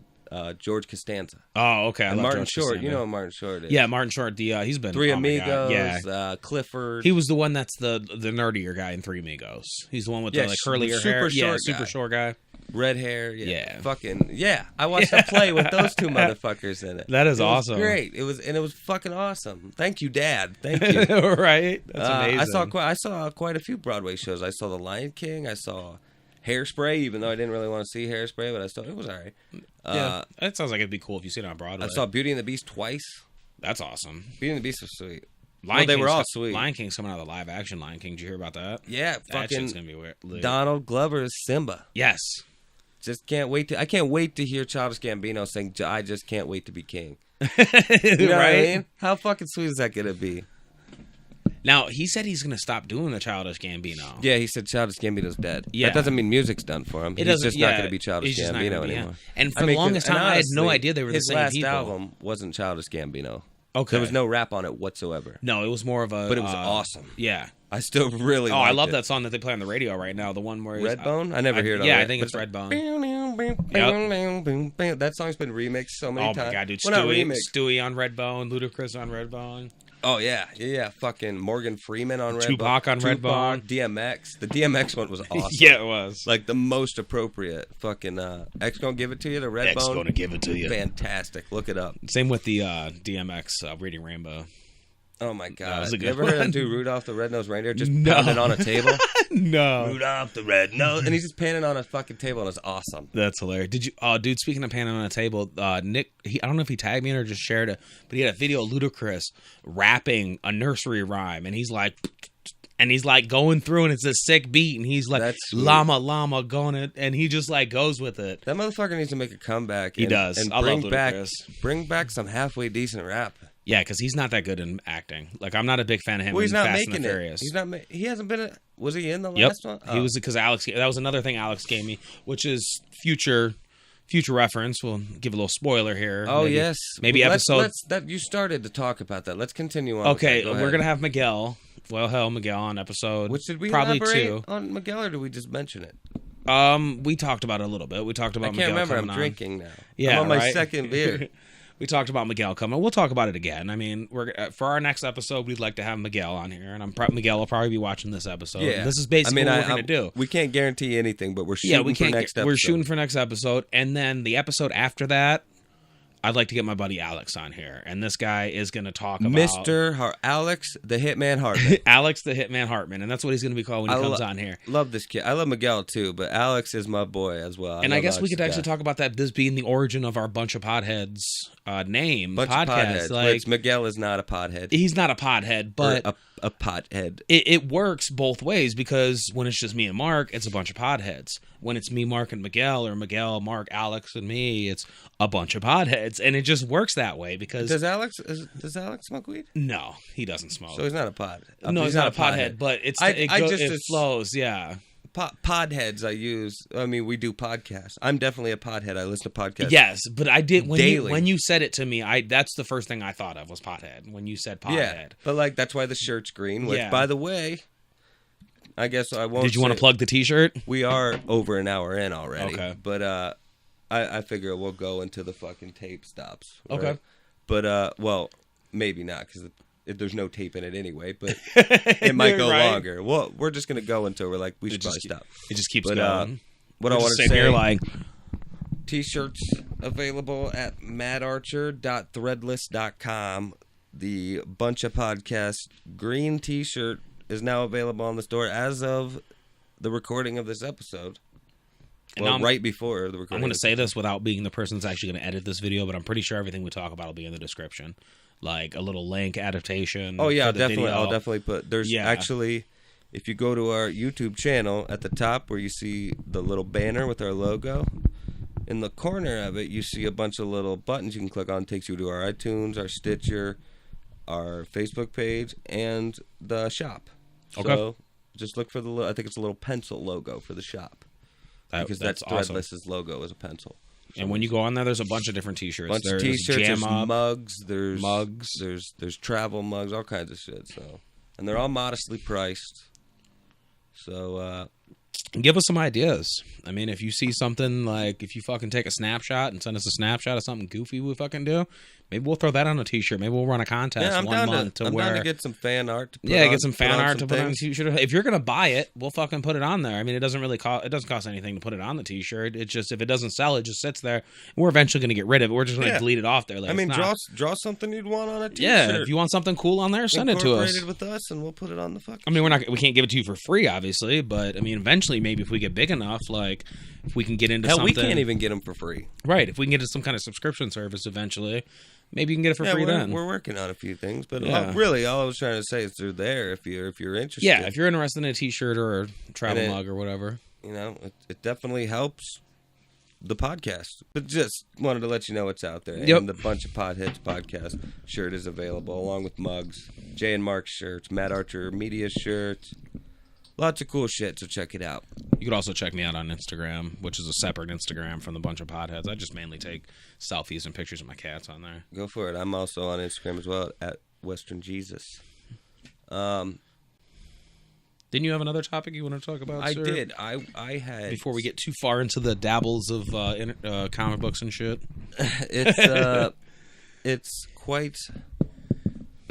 George Costanza. Oh, okay. And Martin Short, you know who Martin Short is. Yeah, Martin Short. He's been Three Amigos. Clifford. He was the one that's the nerdier guy in Three Amigos. He's the one with the like curlier hair. Super short guy. Red hair. Yeah. Fucking yeah. I watched him play with those two motherfuckers in it. That is awesome. Great. It was fucking awesome. Thank you, Dad. Thank you. Right. That's amazing. I saw quite a few Broadway shows. I saw The Lion King. I saw Hairspray, even though I didn't really want to see Hairspray, but it was all right. Yeah, that sounds like it'd be cool if you see it on Broadway. I saw Beauty and the Beast twice. That's awesome. Beauty and the Beast was sweet. They were all sweet. Lion King's coming out of the live action Lion King. Did you hear about that? Yeah, that shit's gonna be weird. Donald Glover's Simba. Yes. Just can't wait I can't wait to hear Childish Gambino sing I just can't wait to be king. You know right? What I mean? How fucking sweet is that gonna be? Now, he said he's going to stop doing the Childish Gambino. Yeah, he said Childish Gambino's dead. Yeah. That doesn't mean music's done for him. He's just not going to be Childish Gambino anymore. And for the longest time, I had no idea they were the same people. His last album wasn't Childish Gambino. Okay. There was no rap on it whatsoever. No, it was more of a... But it was awesome. Yeah. I still really liked I love that song that they play on the radio right now. The one where... Redbone? I never hear it on I think it's Redbone. Yep. That song's been remixed so many times. Oh my God, dude. Stewie on Redbone. Ludacris on Redbone. Oh, yeah. Fucking Morgan Freeman on Redbone. Tupac on Redbone. DMX. The DMX one was awesome. Yeah, it was. Like the most appropriate. Fucking X Gonna Give It To You, the Redbone. X Gonna Give It To You. Fantastic. Look it up. Same with the DMX Reading Rainbow. Oh, my God. You ever heard him do Rudolph the Red-Nosed Reindeer just pounding on a table? No. Rudolph the Red-Nosed. And he's just panning on a fucking table, and it's awesome. That's hilarious. Did you? Oh, dude, speaking of panning on a table, Nick, I don't know if he tagged me in or just shared it, but he had a video of Ludacris rapping a nursery rhyme, and he's like... And he's like going through, and it's a sick beat, and he's like llama, llama, going, and he just like goes with it. That motherfucker needs to make a comeback. He does. And I love bring back some halfway decent rap. Yeah, because he's not that good in acting. Like, I'm not a big fan of him. Well, he's not Fast making and the Furious. He's not. He hasn't been. Was he in the last one? He was, because Alex. That was another thing Alex gave me, which is future reference. We'll give a little spoiler here. Oh, yes. Maybe episode. You started to talk about that. Let's continue on. Okay, we're gonna have Miguel. Well, Miguel on episode. Which did we probably elaborate 2 on Miguel, or did we just mention it? We talked about it a little bit. We talked about. I can't Miguel remember. I'm drinking now. Yeah, I'm on my second beer. We talked about Miguel coming. We'll talk about it again. I mean, we're for our next episode, we'd like to have Miguel on here, and Miguel will probably be watching this episode. Yeah. This is basically what we're going to do. We can't guarantee anything, but we're shooting for next episode. We're shooting for next episode, and then the episode after that, I'd like to get my buddy Alex on here, and this guy is going to talk about Alex the Hitman Hartman. Alex the Hitman Hartman, and that's what he's going to be called when he comes on here. Love this kid. I love Miguel too, but Alex is my boy as well. And I guess we could actually talk about that. This being the origin of our Buncha Podheads name. Buncha Podheads. Like, Miguel is not a podhead. He's not a podhead, but a pothead. It works both ways, because when it's just me and Mark, it's a bunch of podheads. When it's me, Mark, and Miguel, or Miguel, Mark, Alex, and me, it's a bunch of podheads, and it just works that way. Because does Alex smoke weed? No, he doesn't smoke. So he's not a pod. No, he's not a podhead, but it flows. Yeah. Podheads we do podcasts. I'm definitely a podhead. I listen to podcasts. Yes, but I did when you said it to me, that's the first thing I thought of was podhead when you said podhead. Yeah, but like that's why the shirt's green, which by the way, I guess I won't. Did you want to plug the t-shirt? We are over an hour in already. Okay. But I figure we'll go until the fucking tape stops. Right? Okay. But well, maybe not, because there's no tape in it anyway, but it might go longer. Well, we're just going to go until we're like, we should probably stop. It just keeps going. What I want to say, t-shirts available at madarcher.threadless.com. The Buncha Podcast green t-shirt is now available on the store as of the recording of this episode. Well, right before the recording. I'm going to say this without being the person that's actually going to edit this video, but I'm pretty sure everything we talk about will be in the description. Like a little link adaptation. Oh yeah, definitely. Video. I'll definitely put. There's actually, if you go to our YouTube channel at the top where you see the little banner with our logo, in the corner of it you see a bunch of little buttons you can click on. It takes you to our iTunes, our Stitcher, our Facebook page, and the shop. Okay. So just look for I think it's a little pencil logo for the shop. Because that's Threadless's logo is a pencil. And when you go on there's a bunch of different t-shirts. There's t-shirts, there's mugs, there's travel mugs, all kinds of shit. So, and they're all modestly priced. So, give us some ideas. I mean, if you see something, like if you fucking take a snapshot and send us a snapshot of something goofy we fucking do, maybe we'll throw that on a t-shirt. Maybe we'll run a contest I'm down to get some fan art. Get some fan art to put on a t-shirt. If you're gonna buy it, we'll fucking put it on there. I mean, it doesn't really cost. It doesn't cost anything to put it on the t-shirt. It's just, if it doesn't sell, it just sits there. We're eventually gonna get rid of it. We're just gonna delete it off there. Like, I mean, draw something you'd want on a t-shirt. Yeah, if you want something cool on there, send it to us. Incorporated with us, and we'll put it on the fucking. I mean, we can't give it to you for free, obviously, but I mean, eventually, maybe if we get big enough, like if we can get into something. We can't even get them for free. Right. If we can get into some kind of subscription service eventually, maybe you can get it for free then. We're working on a few things, but really, all I was trying to say is they're there if you're interested. Yeah, if you're interested in a t-shirt or a travel mug or whatever. You know, it definitely helps the podcast. But just wanted to let you know it's out there. Yep. And the Buncha Podheads podcast shirt is available, along with mugs, Jay and Mark shirts, Matt Archer Media shirts. Lots of cool shit, so check it out. You could also check me out on Instagram, which is a separate Instagram from the Buncha Podheads. I just mainly take selfies and pictures of my cats on there. Go for it. I'm also on Instagram as well, at Western Jesus. Didn't you have another topic you want to talk about, sir? I did. I had... Before we get too far into the dabbles of comic books and shit. It's quite...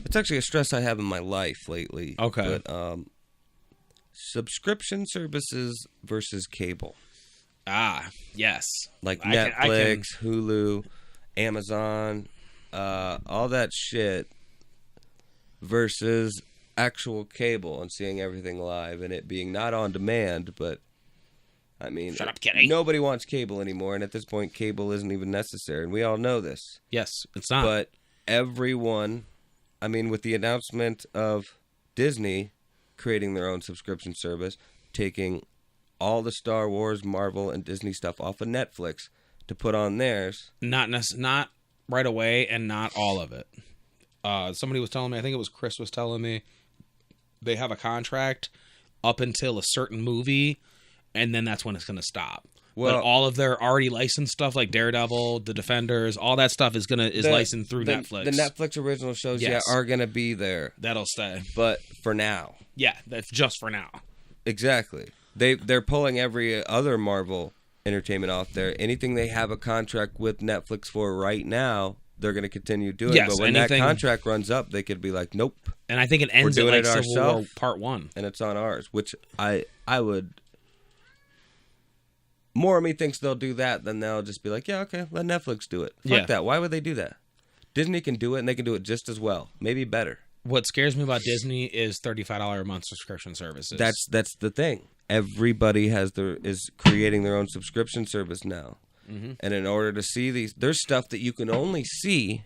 It's actually a stress I have in my life lately. Okay. But, subscription services versus cable. Yes. Like Netflix, Hulu, Amazon, all that shit versus actual cable and seeing everything live and it being not on demand, but I mean, shut up, Kenny. Nobody wants cable anymore, and at this point cable isn't even necessary, and we all know this. Yes, it's not. But everyone, I mean, with the announcement of Disney creating their own subscription service, taking all the Star Wars, Marvel, and Disney stuff off of Netflix to put on theirs. Not right away, and not all of it. Somebody was telling me, I think it was Chris was telling me, they have a contract up until a certain movie, and then that's when it's going to stop. Well, but all of their already licensed stuff, like Daredevil, The Defenders, all that stuff is licensed through Netflix. The Netflix original shows, are going to be there. That'll stay. But for now. Yeah, that's just for now. Exactly. They're pulling every other Marvel entertainment off there. Anything they have a contract with Netflix for right now, they're going to continue doing. Yes, but when that contract runs up, they could be like, nope. And I think it ends at like Civil War Part 1. And it's on ours, which I would... More of me thinks they'll do that than they'll just be like, yeah, okay, let Netflix do it. Fuck that. Why would they do that? Disney can do it, and they can do it just as well. Maybe better. What scares me about Disney is $35 a month subscription services. That's the thing. Everybody is creating their own subscription service now. Mm-hmm. And in order to see these, there's stuff that you can only see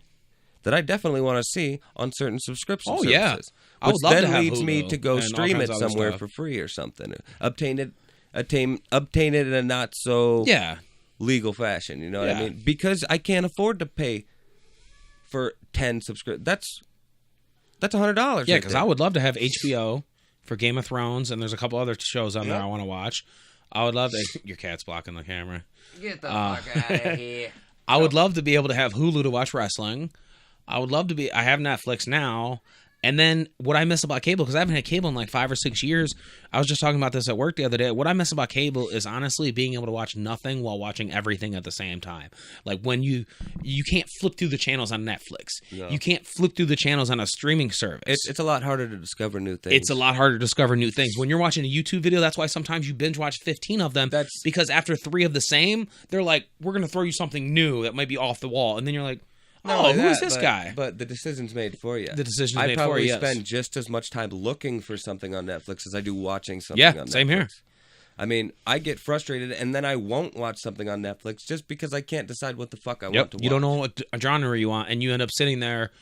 that I definitely want to see on certain subscription services. Yeah. I would love to have leads Hulu me to go stream it somewhere for free or something. Obtain it in a not so legal fashion. You know what I mean? Because I can't afford to pay for 10 subscriptions. That's $100. Yeah, because I would love to have HBO for Game of Thrones, and there's a couple other shows on there I want to watch. I would love to. Your cat's blocking the camera. Get the fuck out of here. I would love to be able to have Hulu to watch wrestling. I would love to be. I have Netflix now. And then what I miss about cable, because I haven't had cable in like 5 or 6 years. I was just talking about this at work the other day. What I miss about cable is honestly being able to watch nothing while watching everything at the same time. Like when you can't flip through the channels on Netflix. No. You can't flip through the channels on a streaming service. It's a lot harder to discover new things. It's a lot harder to discover new things. When you're watching a YouTube video, that's why sometimes you binge watch 15 of them. Because after 3 of the same, they're like, we're going to throw you something new that might be off the wall. And then you're like, who's this guy? But the decision's made for you. The decision's made for you, I probably spend just as much time looking for something on Netflix as I do watching something on Netflix. Yeah, same here. I mean, I get frustrated, and then I won't watch something on Netflix just because I can't decide what the fuck I want to watch. You don't know what genre you want, and you end up sitting there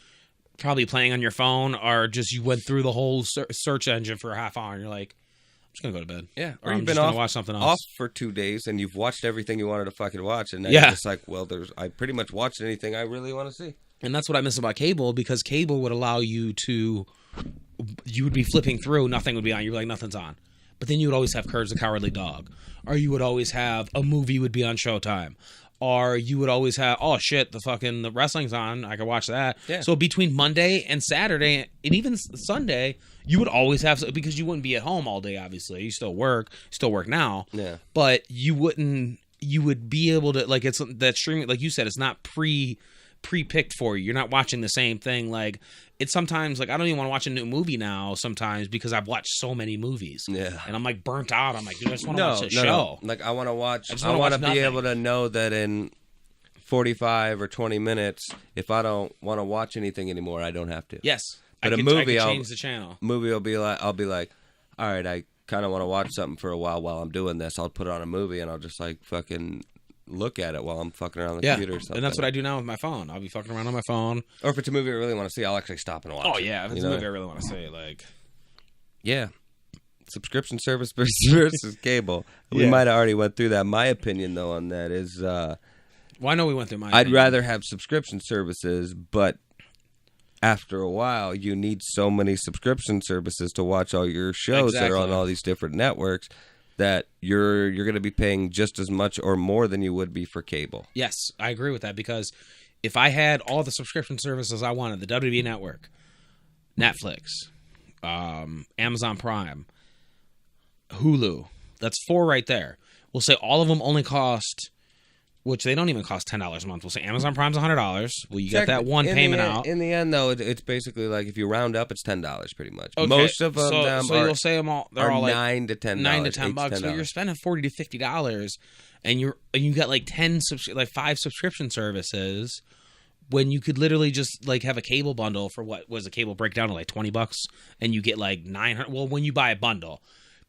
probably playing on your phone, or just you went through the whole search engine for a half hour, and you're like, I'm just going to go to bed. Yeah. Or you've been watch something else. Off for 2 days, and you've watched everything you wanted to fucking watch, and now you're just like, well, I pretty much watched anything I really want to see. And that's what I miss about cable, because cable would allow you to, you would be flipping through, nothing would be on. You'd be like, nothing's on. But then you would always have Courage the Cowardly Dog. Or you would always have a movie would be on Showtime. Or you would always have, oh shit, the wrestling's on, I could watch that. Yeah. So between Monday and Saturday, and even Sunday, you would always have, because you wouldn't be at home all day, obviously. You still work now. Yeah. But you would be able to, like, it's that streaming, like you said, it's not pre-picked for you. You're not watching the same thing. Like, it's sometimes like I don't even want to watch a new movie now sometimes because I've watched so many movies. Yeah. And I'm like burnt out. I'm like, dude, I just want to watch a show. No. Like I want to watch. I want to be able to know that in 45 or 20 minutes, if I don't want to watch anything anymore, I don't have to. Yes. But I could change the channel. Movie will be like, I'll be like, all right, I kind of want to watch something for a while I'm doing this. I'll put on a movie and I'll just like fucking look at it while I'm fucking around the computer or something. And that's what I do now with my phone. I'll be fucking around on my phone. Or if it's a movie I really want to see, I'll actually stop and watch it. Oh, yeah. If it's a movie I really want to see, like... Yeah. Subscription service versus cable. We might have already went through that. My opinion, though, on that is... well, I know we went through my I'd rather have subscription services, but after a while, you need so many subscription services to watch all your shows that are on all these different networks that you're going to be paying just as much or more than you would be for cable. Yes, I agree with that, because if I had all the subscription services I wanted, the WWE Network, Netflix, Amazon Prime, Hulu, that's 4 right there. We'll say all of them only cost, which they don't even cost $10 a month. We'll say Amazon Prime's $100. Well, you get that one payment out. In the end, though, it's basically like if you round up, it's $10 pretty much. Okay. Most of them you'll say them all. They're all like $9 to $10. $9 to $10. So you're spending $40 to $50, and you got like 5 subscription services when you could literally just like have a cable bundle for what was a cable breakdown to like $20, and you get like 900. Well, when you buy a bundle.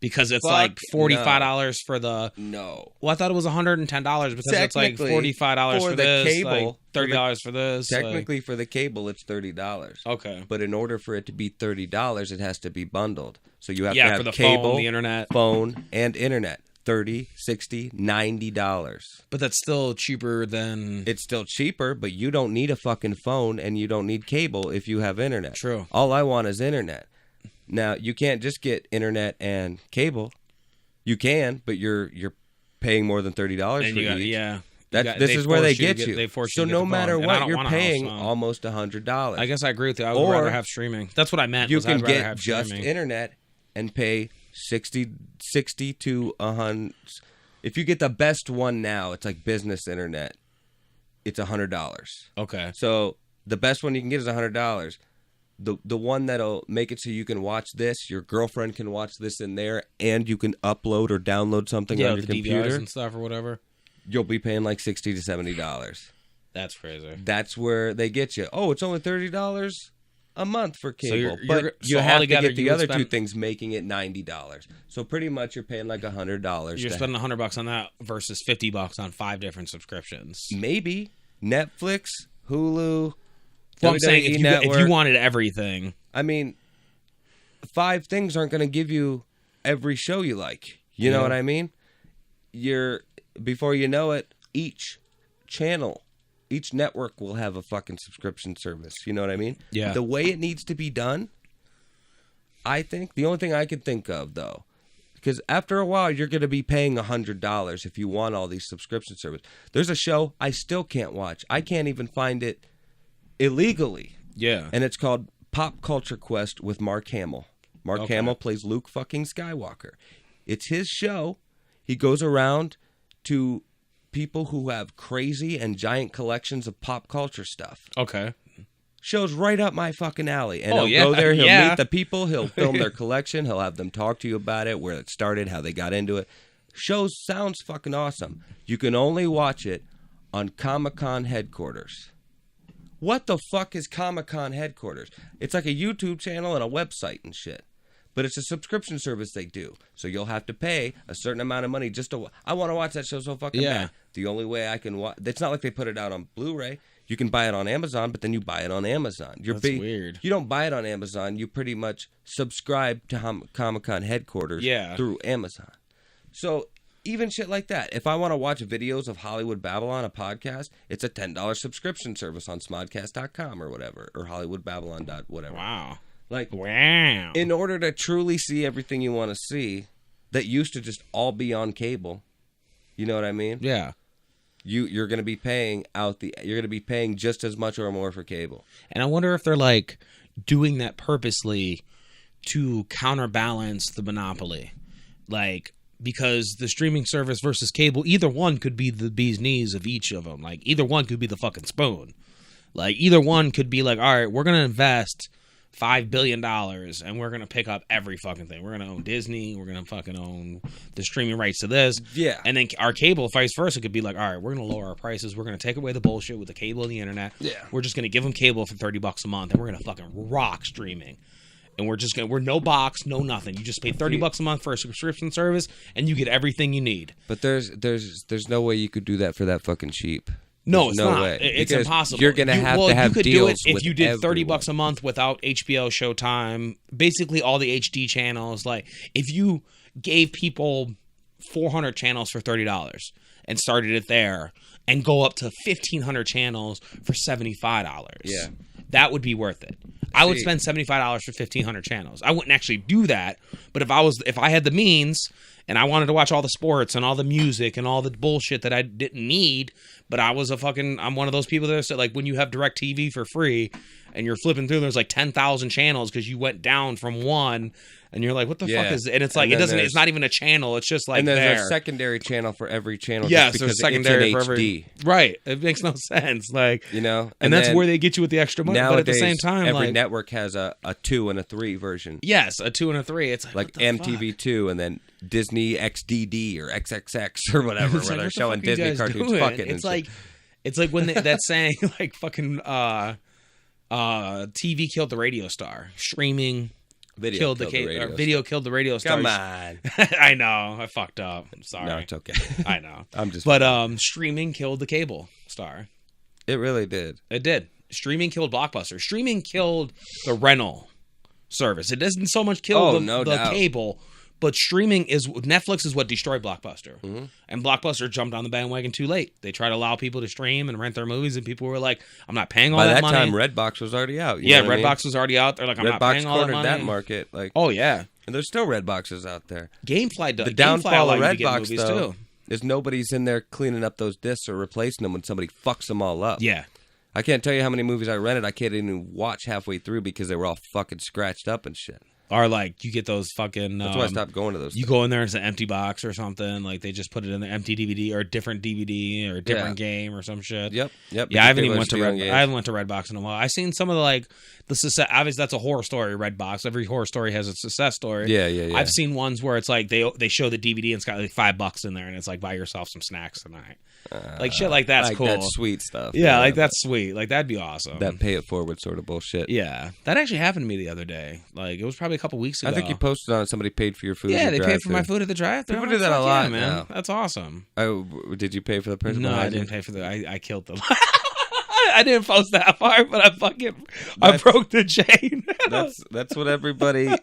because it's like $45 for the. No. Well, I thought it was $110 because it's like $45 for the this, cable, like $30 for this. Technically, for the cable, it's $30. Okay. But in order for it to be $30, it has to be bundled. So you have to have for the cable, phone, the internet, and internet. $30, $60, $90. But that's still cheaper than... It's still cheaper, but you don't need a fucking phone and you don't need cable if you have internet. True. All I want is internet. Now, you can't just get internet and cable. You can, but you're paying more than $30 for each. Yeah. This is where they get you. They force so you to no get the matter phone. what, you're paying almost $100. I guess I agree with you. I would rather have streaming. That's what I meant. You can get just internet and pay 60 to 100. If you get the best one now, it's like business internet. It's $100. Okay. So the best one you can get is $100. The one that'll make it so you can watch this, your girlfriend can watch this in there, and you can upload or download something on your computer DVRs and stuff or whatever. You'll be paying like $60 to $70. That's crazy. That's where they get you. Oh, it's only $30 a month for cable, but you have to get the other two things, making it $90. So pretty much you're paying like $100. You're spending $100 on that versus $50 on 5 different subscriptions. Maybe Netflix, Hulu. Well, I'm saying if you wanted everything. I mean, 5 things aren't going to give you every show you like. You know what I mean? Before you know it, each channel, each network will have a fucking subscription service. You know what I mean? Yeah. The way it needs to be done, I think, the only thing I could think of, though, because after a while, you're going to be paying $100 if you want all these subscription services. There's a show I still can't watch. I can't even find it illegally. Yeah. And it's called Pop Culture Quest with Mark Hamill. Mark Hamill plays Luke fucking Skywalker. It's his show. He goes around to people who have crazy and giant collections of pop culture stuff. Okay. Show's right up my fucking alley. And he'll go there, he'll meet the people, he'll film their collection, he'll have them talk to you about it, where it started, how they got into it. Show sounds fucking awesome. You can only watch it on Comic-Con headquarters. What the fuck is Comic-Con headquarters? It's like a YouTube channel and a website and shit. But it's a subscription service they do. So you'll have to pay a certain amount of money just to... I want to watch that show so fucking bad. The only way I can watch... It's not like they put it out on Blu-ray. You can buy it on Amazon, but then you buy it on Amazon. That's weird. You don't buy it on Amazon. You pretty much subscribe to Comic-Con headquarters through Amazon. So even shit like that. If I want to watch videos of Hollywood Babylon, a podcast, it's a $10 subscription service on smodcast.com or whatever. Or hollywoodbabylon.whatever. Wow. In order to truly see everything you want to see, that used to just all be on cable, you know what I mean? Yeah. You're going to be paying you're going to be paying just as much or more for cable. And I wonder if they're like doing that purposely to counterbalance the monopoly, like because the streaming service versus cable, either one could be the bee's knees of each of them. Like either one could be the fucking spoon. Like either one could be like, all right, we're going to invest $5 billion and we're going to pick up every fucking thing. We're going to own Disney. We're going to fucking own the streaming rights to this. Yeah. And then our cable, vice versa, could be like, all right, we're going to lower our prices. We're going to take away the bullshit with the cable and the internet. Yeah. We're just going to give them cable for $30 a month and we're going to fucking rock streaming. And we're no box, no nothing. You just pay $30 a month for a subscription service and you get everything you need. But there's no way you could do that for that fucking cheap. No, it's not. Way. It's impossible. You're going to have could deals do it if you did everyone. $30 a month without HBO, Showtime, basically all the HD channels. Like if you gave people 400 channels for $30 and started it there and go up to 1,500 channels for $75. Yeah. That would be worth it. I would spend $75 for 1,500 channels. I wouldn't actually do that, but if I had the means and I wanted to watch all the sports and all the music and all the bullshit that I didn't need, but I'm one of those people that said, like, when you have DirecTV for free and you're flipping through, there's like 10,000 channels because you went down from one and you're like, what the fuck is it? And it's like, it's not even a channel. It's just like, and there's a secondary channel for every channel. Yes, because secondary it's in for HD. Right. It makes no sense. Like, you know, and that's where they get you with the extra money. But at the same time, every network has a 2 and a 3 version. Yes, a 2 and a 3. It's like MTV2 and then Disney XDD or XXX or whatever, where they're showing Disney cartoons. Fucking it's like when that saying like fucking TV killed the radio star. Streaming, Video killed the radio stars. Come on. I know. I fucked up. I'm sorry. No, it's okay. I know. But streaming killed the cable star. It really did. It did. Streaming killed Blockbuster. Streaming killed the rental service. It doesn't so much kill the cable, but Netflix is what destroyed Blockbuster. Mm-hmm. And Blockbuster jumped on the bandwagon too late. They tried to allow people to stream and rent their movies, and people were like, I'm not paying all that money. By that time, Redbox was already out. Redbox was already out. They're like, I'm not paying all that money. that market. Like, oh, yeah. And there's still Redboxes out there. Gamefly does. The downfall of Redbox, though, is nobody's in there cleaning up those discs or replacing them when somebody fucks them all up. Yeah. I can't tell you how many movies I rented I can't even watch halfway through because they were all fucking scratched up and shit. Or like you get those fucking. That's why I stopped going to those. You go in there, it's an empty box or something. Like they just put it in the empty DVD or a different DVD or a different game or some shit. Yep. Yeah, I haven't even went to Redbox in a while. I've seen some of the success. Obviously, that's a horror story. Redbox. Every horror story has a success story. Yeah. I've seen ones where it's like they show the DVD and it's got like $5 in there and it's like buy yourself some snacks tonight. Like shit like that's like cool. That's sweet stuff. Yeah, like that's sweet. Like that'd be awesome. That pay it forward sort of bullshit. Yeah, that actually happened to me the other day. Like it was probably a couple weeks ago. I think you posted on it. Somebody paid for your food. Yeah, they paid for my food at the drive-thru. People do that a lot, man. now. That's awesome. Oh, did you pay for the person? No, I didn't pay for I killed them. I didn't post that part, but I broke the chain. that's what everybody.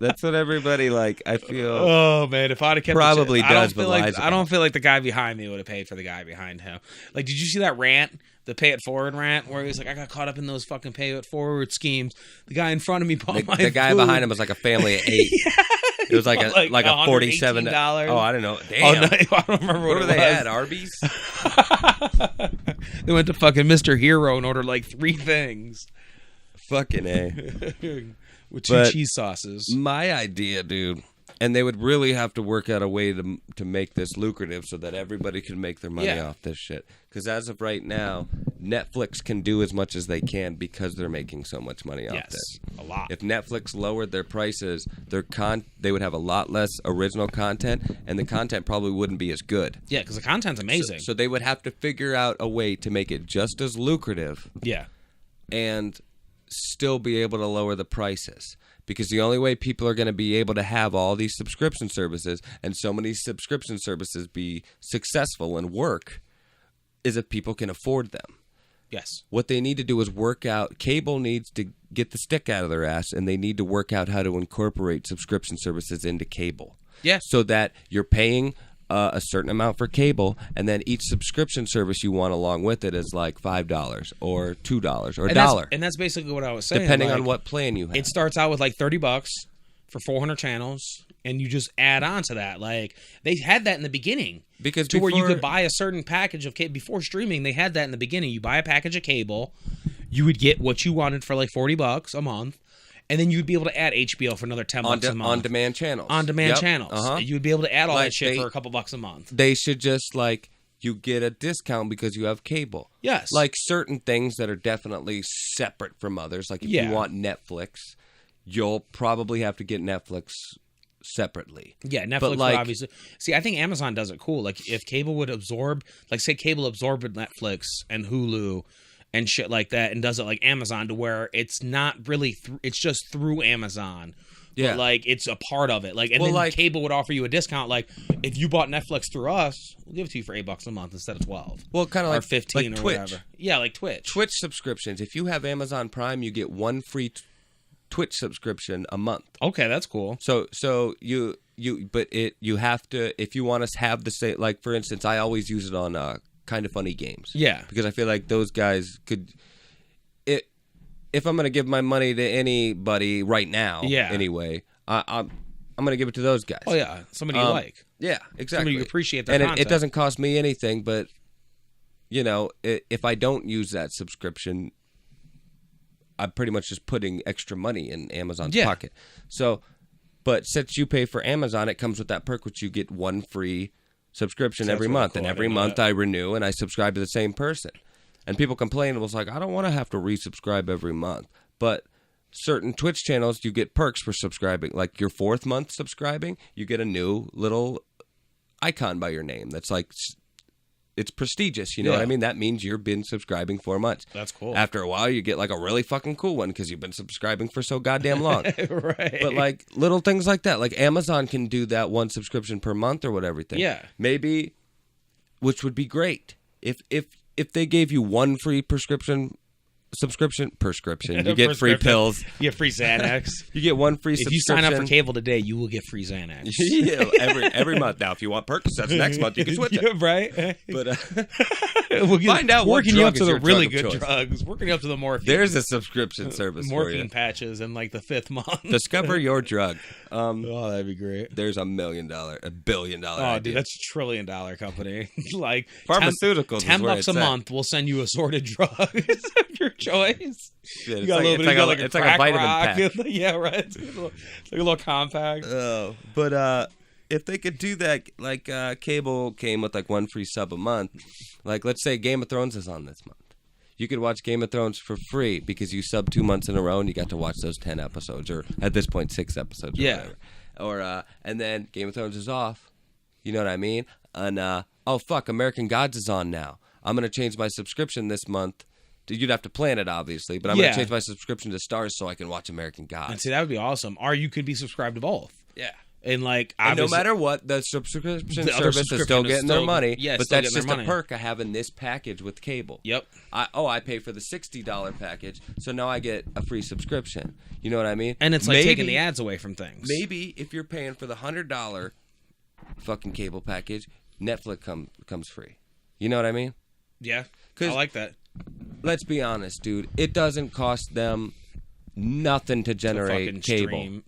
That's what everybody like. I feel. Oh man, if I'd have kept probably does, but I don't feel like the guy behind me would have paid for the guy behind him. Like, did you see that rant, the pay it forward rant, where he was like, "I got caught up in those fucking pay it forward schemes." The guy in front of me bought my the guy food. behind him was like a family of 8. Yeah, it was like a $47. Oh, I don't know. Damn. Oh, no, I don't remember what were they at? Arby's. They went to fucking Mr. Hero and ordered like 3 things. Fucking A. With 2 cheese sauces. My idea, dude, and they would really have to work out a way to make this lucrative so that everybody can make their money off this shit. Because as of right now, Netflix can do as much as they can because they're making so much money off this. A lot. If Netflix lowered their prices, they would have a lot less original content, and the content probably wouldn't be as good. Yeah, because the content's amazing. So they would have to figure out a way to make it just as lucrative. Yeah. And still be able to lower the prices, because the only way people are going to be able to have all these subscription services and so many subscription services be successful and work is if people can afford them. Yes. What they need to do is work out. Cable needs to get the stick out of their ass, and they need to work out how to incorporate subscription services into cable. Yes. So that you're paying a certain amount for cable, and then each subscription service you want along with it is like $5 or $2 or $1. And that's basically what I was saying. Depending on what plan you have. It starts out with like $30 for 400 channels, and you just add on to that. Like they had that in the beginning, because where you could buy a certain package of cable before streaming. They had that in the beginning. You buy a package of cable, you would get what you wanted for like $40 a month. And then you'd be able to add HBO for another $10 a month. On-demand channels. On-demand channels. Uh-huh. You'd be able to add all that shit for a couple bucks a month. They should just, you get a discount because you have cable. Yes. Like certain things that are definitely separate from others. Like if you want Netflix, you'll probably have to get Netflix separately. Yeah, Netflix would obviously. See, I think Amazon does it cool. Like if cable would absorb, say cable absorbed Netflix and Hulu and shit like that, and does it like Amazon, to where it's not really it's just through Amazon. Yeah, but it's a part of it. Then cable would offer you a discount. Like if you bought Netflix through us, we'll give it to you for $8 a month instead of 12. Well, kind of or 15 or Twitch. Whatever. Yeah, like Twitch. Twitch subscriptions. If you have Amazon Prime, you get 1 free Twitch subscription a month. Okay, that's cool. So you have to, if you want to have the same, like for instance, I always use it on Kind of Funny Games. Yeah. Because I feel like those guys could... If I'm going to give my money to anybody right now, anyway, I'm going to give it to those guys. Oh, yeah. Somebody you like. Yeah, exactly. Somebody you appreciate their content. It doesn't cost me anything, but, if I don't use that subscription, I'm pretty much just putting extra money in Amazon's pocket. So, but since you pay for Amazon, it comes with that perk, which you get 1 free subscription every month, and every month I renew and I subscribe to the same person. And people complain, it was like, I don't want to have to resubscribe every month. But certain Twitch channels, you get perks for subscribing. Like your 4th month subscribing, you get a new little icon by your name that's like it's prestigious. You know what I mean? That means you've been subscribing 4 months. That's cool. After a while, you get like a really fucking cool one because you've been subscribing for so goddamn long. Right. But like little things like that, like Amazon can do that one subscription per month or whatever. Yeah. Maybe, which would be great if they gave you one free prescription, you get free pills. You get free Xanax. You get one free if subscription. you sign up for cable today, you will get free Xanax. Yeah, every month. Now, if you want Percocets next month, you can switch it. Right? But we'll find out what working you up to the really drug good drugs. Working you up to the morphine. There's a subscription service morphine for you. patches in like the 5th month. Discover your drug. Oh, that'd be great. There's $1 billion Oh, idea. dude, that's a $1 trillion company. Like pharmaceuticals. $10 a month, we'll send you assorted drugs of your choice. Shit, You got a little bit. it's like a vitamin pack. Yeah, right. It's like a little compact. Oh, but if they could do that, like cable came with like one free sub a month. Like, let's say Game of Thrones is on this month. You could watch Game of Thrones for free because you sub 2 months in a row and you got to watch those 10 episodes, or at this point 6 episodes. Or whatever. Or and then Game of Thrones is off. You know what I mean? And oh fuck, American Gods is on now. I'm gonna change my subscription this month. You'd have to plan it, obviously, but I'm going to change my subscription to Stars so I can watch American Gods. And see, that would be awesome. Or you could be subscribed to both. Yeah. And like, and no matter what, the subscription service is still getting their money. Yeah, but that's just a perk of having this package with cable. Yep. I pay for the $60 package, so now I get a free subscription. You know what I mean? And it's like taking the ads away from things. Maybe if you're paying for the $100 fucking cable package, Netflix comes free. You know what I mean? Yeah. I like that. Let's be honest, dude. It doesn't cost them nothing to generate cable.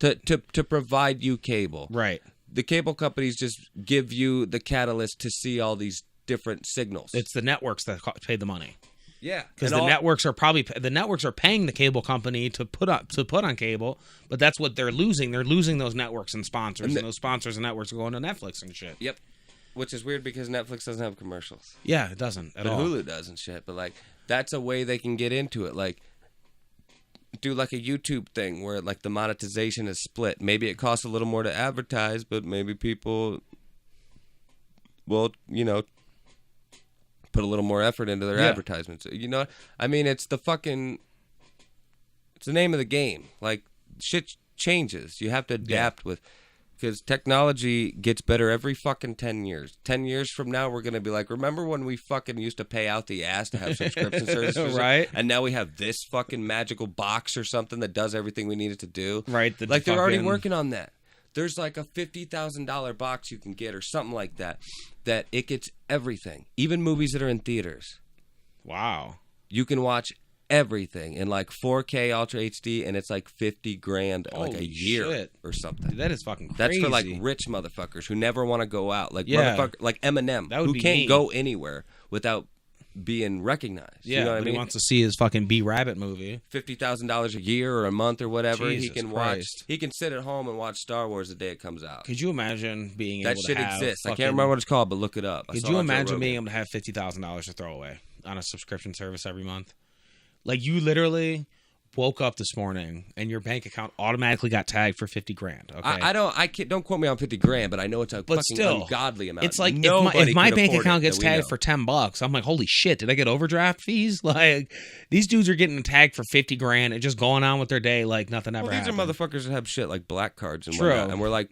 To provide you cable. Right. The cable companies just give you the catalyst to see all these different signals. It's the networks that pay the money. Yeah. Because the networks are paying the cable company to put on cable, but that's what they're losing. They're losing those networks and sponsors, and those sponsors and networks are going to Netflix and shit. Yep. Which is weird because Netflix doesn't have commercials. Yeah, it doesn't at all. Hulu does and shit. But like, that's a way they can get into it. Like, do like a YouTube thing where like the monetization is split. Maybe it costs a little more to advertise, but maybe people will, put a little more effort into their advertisements. You know, I mean, it's the name of the game. Like, shit changes. You have to adapt with. Because technology gets better every fucking 10 years. 10 years from now, we're going to be like, remember when we fucking used to pay out the ass to have subscription services? Right. And now we have this fucking magical box or something that does everything we need it to do. Right. They're already working on that. There's like a $50,000 box you can get or something like that it gets everything. Even movies that are in theaters. Wow. You can watch everything in like 4K Ultra HD, and it's like $50,000 like a year or something. Dude, that is fucking crazy. That's for like rich motherfuckers who never want to go out, like like Eminem, who can't go anywhere without being recognized. Yeah, you know what I mean? He wants to see his fucking B-Rabbit movie. $50,000 a year or a month or whatever. Jesus he can Christ. He can sit at home and watch Star Wars the day it comes out. Could you imagine being able that to shit have exists? I can't remember what it's called, but look it up. Could you imagine being able to have $50,000 to throw away on a subscription service every month? Like, you literally woke up this morning and your bank account automatically got tagged for $50,000. Okay, don't quote me on $50,000, but I know it's a fucking ungodly amount. It's like if my bank account gets tagged for $10, I'm like, holy shit, did I get overdraft fees? Like, these dudes are getting tagged for $50,000 and just going on with their day like nothing ever happened. These are motherfuckers that have shit like black cards and whatnot, and we're like,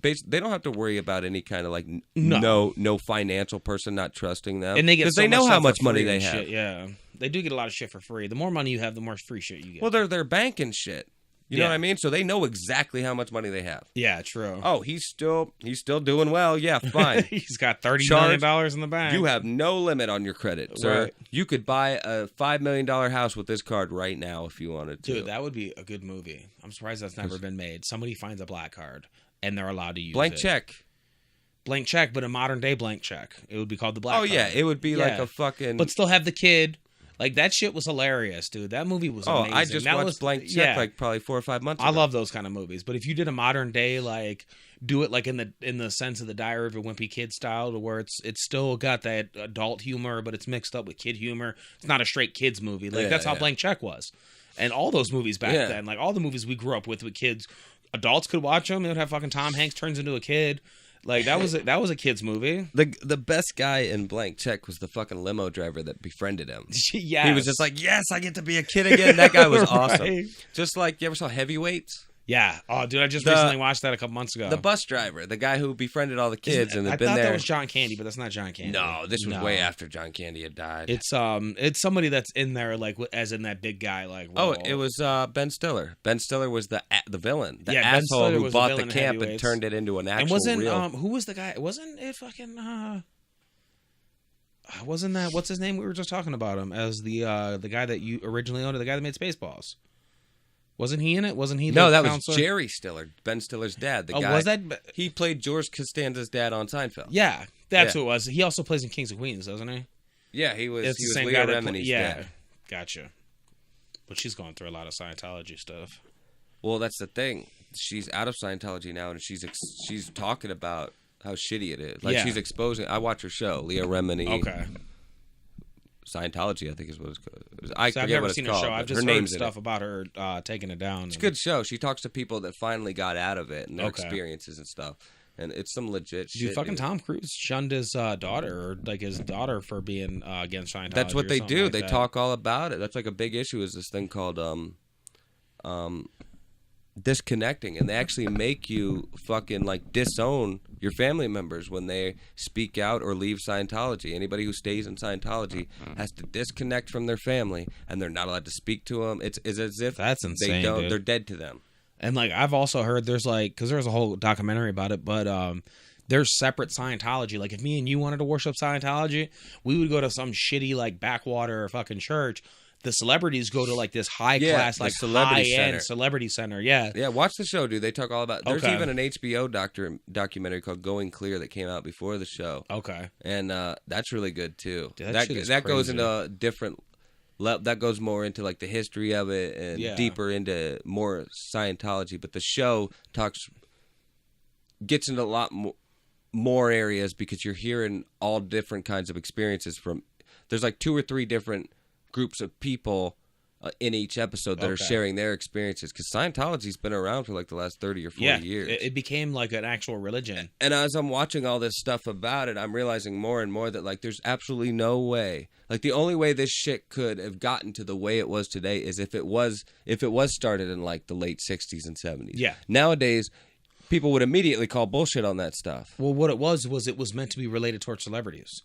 they don't have to worry about any kind of like no financial person not trusting them, and they get because they know how much money they have. Shit, yeah. They do get a lot of shit for free. The more money you have, the more free shit you get. Well, they're banking shit. You know what I mean? So they know exactly how much money they have. Yeah, true. Oh, he's still doing well. Yeah, fine. He's got $30 million in the bank. You have no limit on your credit, sir. Right. You could buy a $5 million house with this card right now if you wanted to. Dude, that would be a good movie. I'm surprised that's never been made. Somebody finds a black card and they're allowed to use blank it. Blank check, but a modern day blank check. It would be called the black card. Oh yeah, it would be like a fucking. But still have the kid. Like, that shit was hilarious, dude. That movie was amazing. I just watched Blank Check like probably 4 or 5 months ago. I love those kind of movies. But if you did a modern day, like, do it like in the sense of the Diary of a Wimpy Kid style, to where it's still got that adult humor, but it's mixed up with kid humor. It's not a straight kids movie. Like, that's how Blank Check was. And all those movies back then, like all the movies we grew up with kids, adults could watch them. They would have fucking Tom Hanks turns into a kid. Like that was a kid's movie. The best guy in Blank Check was the fucking limo driver that befriended him. Yes. He was just like, yes, I get to be a kid again. That guy was Right. awesome. Just like, you ever saw Heavyweights? Yeah. Oh, dude, I just recently watched that a couple months ago. The bus driver, the guy who befriended all the kids and had been I thought there. that was John Candy, but that's not John Candy. No, this was way after John Candy had died. It's somebody that's in there like as in that big guy like. Oh, it was Ben Stiller. Ben Stiller was the villain, the Ben asshole Stiller who was bought the the villain in camp and Heavyweights. turned it into an actual and wasn't real. who was the guy? Wasn't it fucking wasn't that what's his name? We were just talking about him as the guy that you originally owned, the guy that made Spaceballs. Wasn't he in it? Wasn't he? No, that counselor? was Jerry Stiller, Ben Stiller's dad. The guy. Was that? He played George Costanza's dad on Seinfeld. Yeah, that's who it was. He also plays in Kings of Queens, doesn't he? Yeah, he was. It's He the was same Leah guy that Remini's yeah, dad. gotcha. But she's going through a lot of Scientology stuff. Well, that's the thing. She's out of Scientology now, and she's talking about how shitty it is. Like she's exposing. I watch her show, Leah Remini. Okay. Scientology, I think is what it's called. I've never seen her show. I've just heard stuff about her taking it down. It's a good show. She talks to people that finally got out of it and their experiences and stuff. And it's some legit shit. Dude, fucking Tom Cruise shunned his daughter, or like his daughter, for being against Scientology. That's what they do. Like they that. talk all about it. That's like a big issue. Is this thing called disconnecting, and they actually make you fucking like disown your family members when they speak out or leave Scientology. Anybody who stays in Scientology has to disconnect from their family, and they're not allowed to speak to them. It's as if that's insane. Dude. They're dead to them. And like I've also heard there's like, because there's a whole documentary about it, but there's separate Scientology. Like if me and you wanted to worship Scientology, we would go to some shitty like backwater fucking church. The celebrities go to like this high class, like high-end celebrity center. Yeah. Yeah, watch the show, dude. They talk all about there's even an HBO documentary called Going Clear that came out before the show. Okay. And that's really good too. Dude, that goes into a different that goes more into like the history of it and deeper into more Scientology, but the show gets into a lot more areas because you're hearing all different kinds of experiences from there's like 2 or 3 different groups of people in each episode that are sharing their experiences, because Scientology's been around for like the last 30 or 40 years. It became like an actual religion. And as I'm watching all this stuff about it, I'm realizing more and more that like there's absolutely no way. Like the only way this shit could have gotten to the way it was today is if it was started in like the late 60s and 70s. Yeah. Nowadays, people would immediately call bullshit on that stuff. Well, what it was it was meant to be related towards celebrities.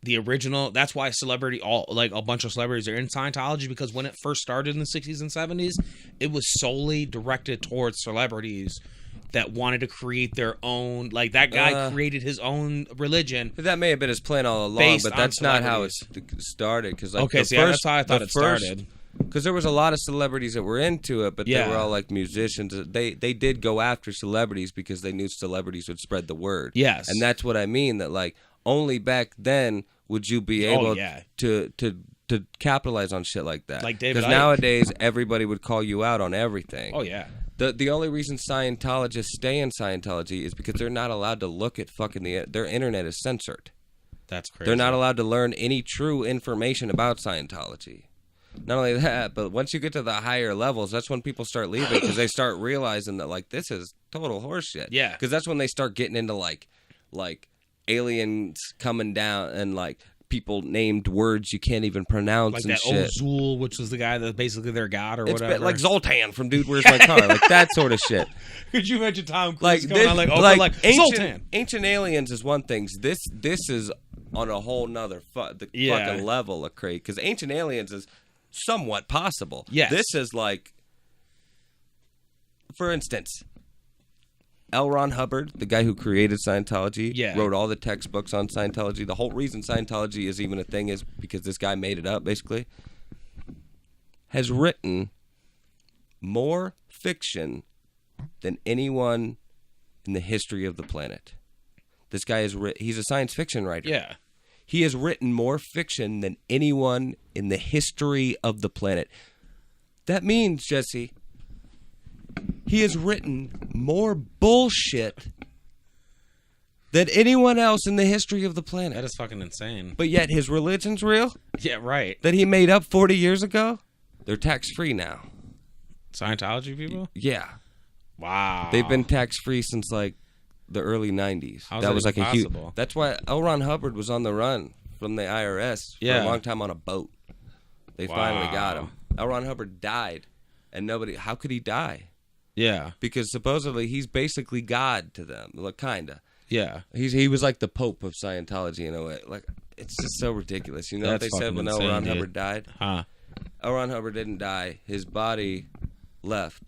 The original, that's why a bunch of celebrities are in Scientology, because when it first started in the 60s and 70s, it was solely directed towards celebrities that wanted to create their own, like that guy created his own religion. That may have been his plan all along, but that's not how it started. Cause like that's how I thought it started. Because there was a lot of celebrities that were into it, but they were all like musicians. They did go after celebrities because they knew celebrities would spread the word. Yes. And that's what I mean, that like only back then would you be able to capitalize on shit like that. Like David Icke. Because nowadays everybody would call you out on everything. Oh yeah. The only reason Scientologists stay in Scientology is because they're not allowed to look at their internet is censored. That's crazy. They're not allowed to learn any true information about Scientology. Not only that, but once you get to the higher levels, that's when people start leaving, because they start realizing that like this is total horseshit. Yeah. Because that's when they start getting into like aliens coming down and like people named words you can't even pronounce, like and that shit. Ozul, which was the guy that's basically their god or whatever. Like Zoltan from Dude, Where's My Car? Like that sort of shit. Could you imagine Tom Cruise like going on like Zoltan? Ancient Aliens is one thing. This is on a whole nother fucking level of crazy, because Ancient Aliens is somewhat possible. Yes. This is like, for instance, L. Ron Hubbard, the guy who created Scientology, wrote all the textbooks on Scientology. The whole reason Scientology is even a thing is because this guy made it up, basically. Has written more fiction than anyone in the history of the planet. This guy he's a science fiction writer. Yeah. He has written more fiction than anyone in the history of the planet. That means, Jesse, he has written more bullshit than anyone else in the history of the planet. That is fucking insane. But yet his religion's real? Yeah, right. That he made up 40 years ago? They're tax-free now. Scientology people? Yeah. Wow. They've been tax-free since like the early 90s. How's that was like possible? a huge. That's why L. Ron Hubbard was on the run from the IRS for a long time on a boat. They finally got him. L. Ron Hubbard died, and nobody. How could he die? Yeah, because supposedly he's basically God to them, like kinda. Yeah, he was like the Pope of Scientology in a way. Like it's just so ridiculous. You know what they said when L. Ron Hubbard died? Huh? L. Ron Hubbard didn't die. His body left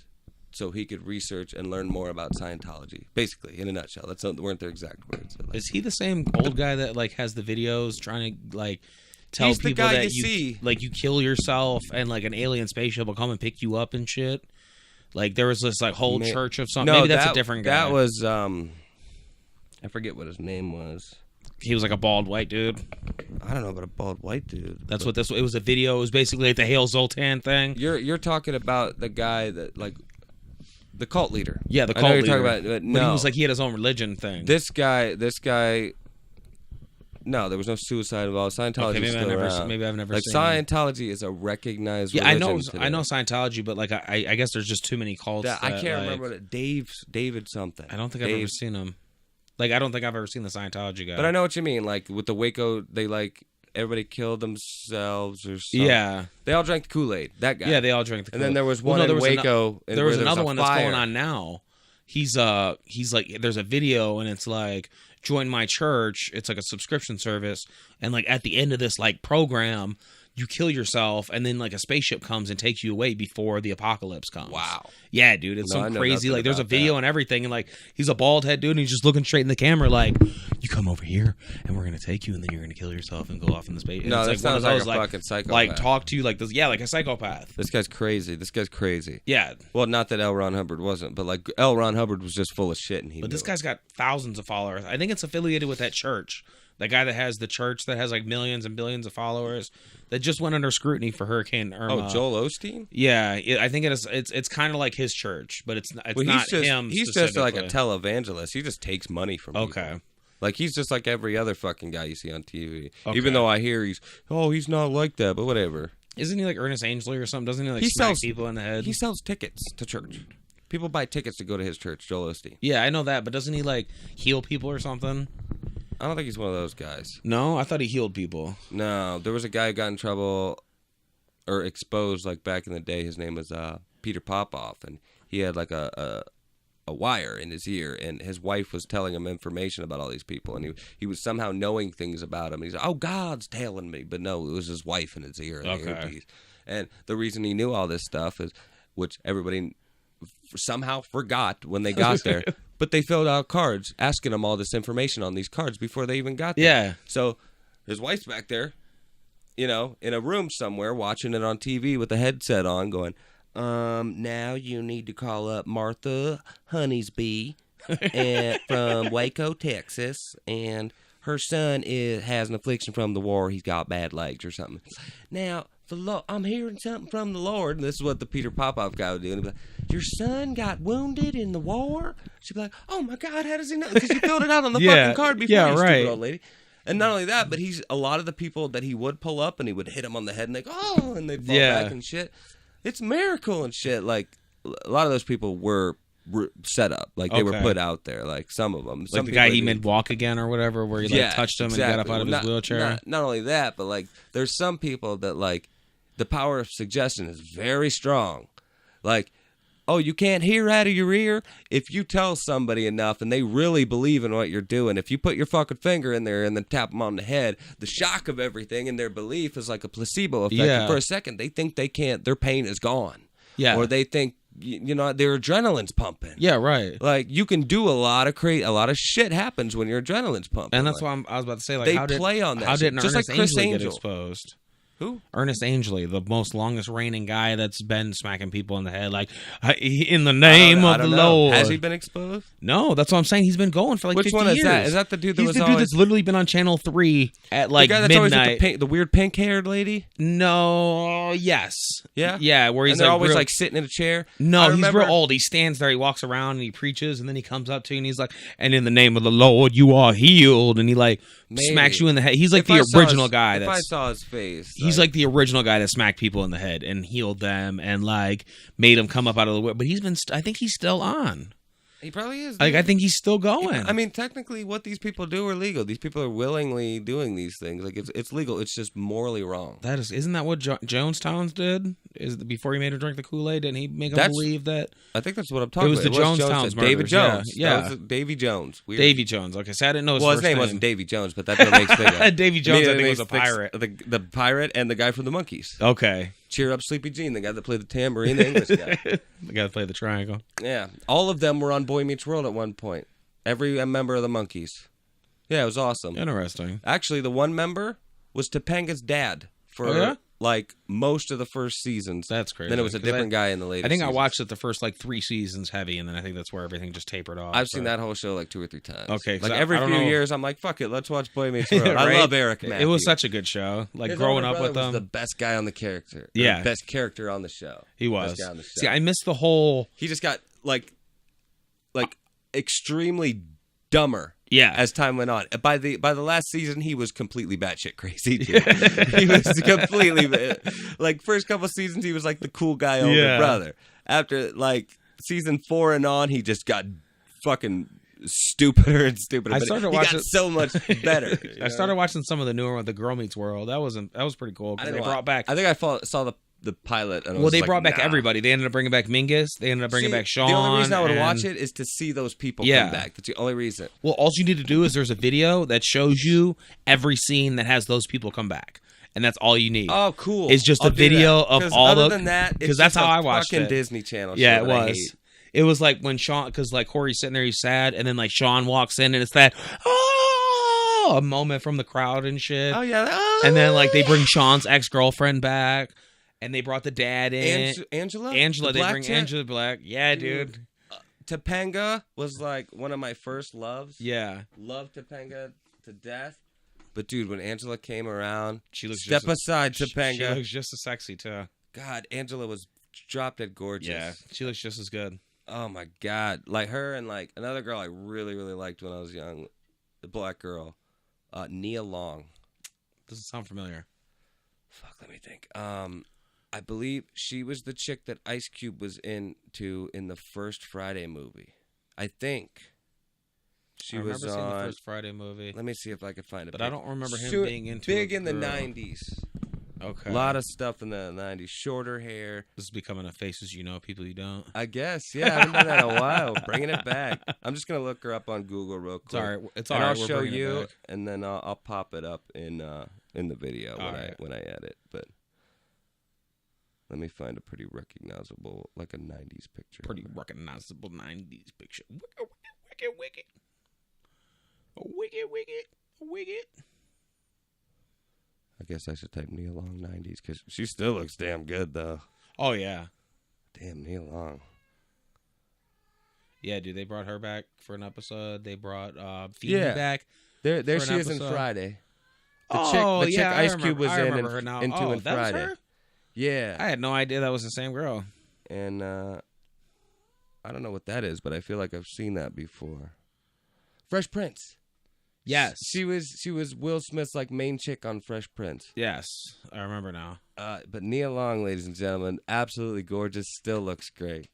so he could research and learn more about Scientology. Basically, in a nutshell, weren't their exact words. Like, is he the same old guy that like has the videos trying to like tell people that you kill yourself and like an alien spaceship will come and pick you up and shit? Like there was this like whole church of something. No, maybe that's a different guy. That was I forget what his name was. He was like a bald white dude. I don't know about a bald white dude. That's what this. It was a video. It was basically like the Hail Zoltan thing. You're talking about the guy that like. The cult leader. Yeah, the cult leader. You're talking about, no. But he was like, he had his own religion thing. This guy, no, there was no suicide involved. Scientology is still around. Maybe I've never like, seen Scientology is a recognized religion today. I know Scientology, but like, I guess there's just too many cults. I can't remember it. David something. I don't think I've ever seen him. Like, I don't think I've ever seen the Scientology guy. But I know what you mean. Like, with the Waco, they like... Everybody killed themselves or something. Yeah. They all drank the Kool-Aid. That guy. Yeah, they all drank the Kool-Aid. And then there was one in Waco. There was another one that's going on now. He's like, there's a video and it's like, join my church. It's like a subscription service. And like at the end of this like program, you kill yourself and then like a spaceship comes and takes you away before the apocalypse comes. Wow. Yeah, dude. It's some crazy, like there's a video and everything. And like, he's a bald head dude and he's just looking straight in the camera like, you come over here and we're going to take you and then you're going to kill yourself and go off in the space. No, it's like one of those like fucking psychopath. Like talk to you like this. Yeah, like a psychopath. This guy's crazy. Yeah. Well, not that L. Ron Hubbard wasn't, but like L. Ron Hubbard was just full of shit and But this guy's got thousands of followers. I think it's affiliated with that church. That guy that has the church that has like millions and billions of followers that just went under scrutiny for Hurricane Irma. Oh, Joel Osteen? Yeah, I think it is. It's kind of like his church, but it's not him. He's just like a televangelist. He just takes money from people. Okay. Like he's just like every other fucking guy you see on TV. Okay. Even though I hear he's not like that, but whatever. Isn't he like Ernest Angley or something? Doesn't he like smack people in the head? He sells tickets to church. People buy tickets to go to his church, Joel Osteen. Yeah, I know that, but doesn't he like heal people or something? I don't think he's one of those guys. No, I thought he healed people. No, there was a guy who got in trouble or exposed like back in the day. His name was Peter Popoff, and he had like a wire in his ear, and his wife was telling him information about all these people, and he was somehow knowing things about him. He's like, "Oh, God's telling me," but no, it was his wife in his ear. Okay. And the reason he knew all this stuff is, which everybody somehow forgot when they got there. But they filled out cards asking him all this information on these cards before they even got there. Yeah. So his wife's back there, in a room somewhere watching it on TV with a headset on going, now you need to call up Martha Honeysbee from Waco, Texas, and her son has an affliction from the war. He's got bad legs or something. Now, I'm hearing something from the Lord. And this is what the Peter Popoff guy would do. And he'd be like, your son got wounded in the war? She'd be like, oh my God, how does he know? Because he filled it out on the fucking card before, you stupid old lady. And not only that, but a lot of the people that he would pull up and he would hit them on the head and they go, oh, and they'd fall back and shit. It's a miracle and shit. Like, a lot of those people were set up. Like, they were put out there. Like, some of them. Like the guy he made walk again or whatever, where he touched him and got up out of his wheelchair. Not only that, but like, there's some people that like, the power of suggestion is very strong. Like, oh, you can't hear out of your ear? If you tell somebody enough and they really believe in what you're doing, if you put your fucking finger in there and then tap them on the head, the shock of everything and their belief is like a placebo effect. Yeah. And for a second, they think they can't, their pain is gone. Yeah. Or they think, their adrenaline's pumping. Yeah, right. Like, you can do a lot of shit happens when your adrenaline's pumping. And that's why I was about to say, like, they play on that. How did just Ernest like Chris Angley get exposed? Who? Ernest Angley, the most longest reigning guy that's been smacking people in the head, like, in the name of the Lord. Has he been exposed? No, that's what I'm saying. He's been going for like 50 years. Which one is that? Is that the dude that He's the dude that's literally been on Channel 3 at like midnight. The guy that's always with the weird pink-haired lady? No, yes. Yeah? Yeah, where he's and they're always like sitting in a chair? No, he's real old. He stands there, he walks around, and he preaches, and then he comes up to you, and he's like, and in the name of the Lord, you are healed. And he like smacks you in the head. He's like the original guy. If I saw his face. He's like the original guy that smacked people in the head and healed them and like made them come up out of the way. But I think he's still on. He probably is. Like, I think he's still going. I mean, technically, what these people do are legal. These people are willingly doing these things. Like, it's legal. It's just morally wrong. Isn't that what Jonestown did? Before he made her drink the Kool-Aid, didn't he make him believe that? I think that's what I'm talking about. It was the Jonestown murders. David Jones. Yeah. That was Davy Jones. Weird. Davy Jones. Okay, so I didn't know his first name wasn't Davy Jones, but that's what makes things. Davy Jones, I think, was a pirate. The pirate and the guy from the Monkees. Okay. Cheer Up Sleepy Jean, the guy that played the tambourine, the English guy. The guy that played the triangle. Yeah. All of them were on Boy Meets World at one point. Every member of the Monkees. Yeah, it was awesome. Interesting. Actually, the one member was Topanga's dad for like most of the first seasons. That's crazy. Then it was a different guy in the later I think seasons. I watched it the first like 3 seasons heavy, and then I think that's where everything just tapered off. I've seen that whole show like 2 or 3 times. Okay. Like every few years, I'm like, fuck it, let's watch Boy Meets World. Right? I love Eric Matthews. It was such a good show. Like His growing older up with brother him. was the best guy on the character. Yeah. Best character on the show. He was. Best guy on the show. See, I missed the whole... He just got like extremely dumber. Yeah. As time went on, by the last season, he was completely batshit crazy. Too. He was completely like first couple seasons, he was like the cool guy older brother. After like season 4 and on, he just got fucking stupider and stupider. I started watching so much better. I started watching some of the newer one, The Girl Meets World. That was pretty cool because they brought back. I think I saw the pilot. And they brought back everybody. They ended up bringing back Mingus. They ended up bringing back Shawn. The only reason I would watch it is to see those people come back. That's the only reason. Well, all you need to do is there's a video that shows you every scene that has those people come back. And that's all you need. Oh, cool. It's just a video of all other than that, because that's how I watched it. Disney Channel. Yeah, it was. It was like when Shawn, because like Corey's sitting there, he's sad, and then like Shawn walks in, and it's that a moment from the crowd and shit. Oh yeah. And then like they bring Shawn's ex-girlfriend back. And they brought the dad in. Angela? They bring Angela Black. Yeah, dude. Topanga was like one of my first loves. Yeah. Loved Topanga to death. But dude, when Angela came around, she looks aside, Topanga. She looks just as sexy too. God, Angela was drop dead gorgeous. Yeah, she looks just as good. Oh my God. Like her and like another girl I really, really liked when I was young. The black girl. Nia Long. Doesn't sound familiar. Fuck, let me think. I believe she was the chick that Ice Cube was into in the first Friday movie. I think she was on. Seeing the first Friday movie. Let me see if I can find it. But I don't remember him being into big a in the girl. 90s. Okay. A lot of stuff in the 90s. Shorter hair. This is becoming a faces you know, people you don't. I guess. Yeah, I haven't done that in a while. Bringing it back. I'm just gonna look her up on Google real quick. It's all right. I'll show you, and then I'll pop it up in the video when I edit. But let me find a pretty recognizable, like a 90s picture. Pretty recognizable 90s picture. Wicked. Wicked. I guess I should type Nia Long 90s because she still looks damn good, though. Oh, yeah. Damn, Nia Long. Yeah, dude, they brought her back for an episode. They brought Phoebe back. There she is in Friday. The chick Ice Cube was in Friday. Was her? Yeah. I had no idea that was the same girl. And I don't know what that is, but I feel like I've seen that before. Fresh Prince. Yes. She was Will Smith's like main chick on Fresh Prince. Yes. I remember now. But Nia Long, ladies and gentlemen, absolutely gorgeous, still looks great.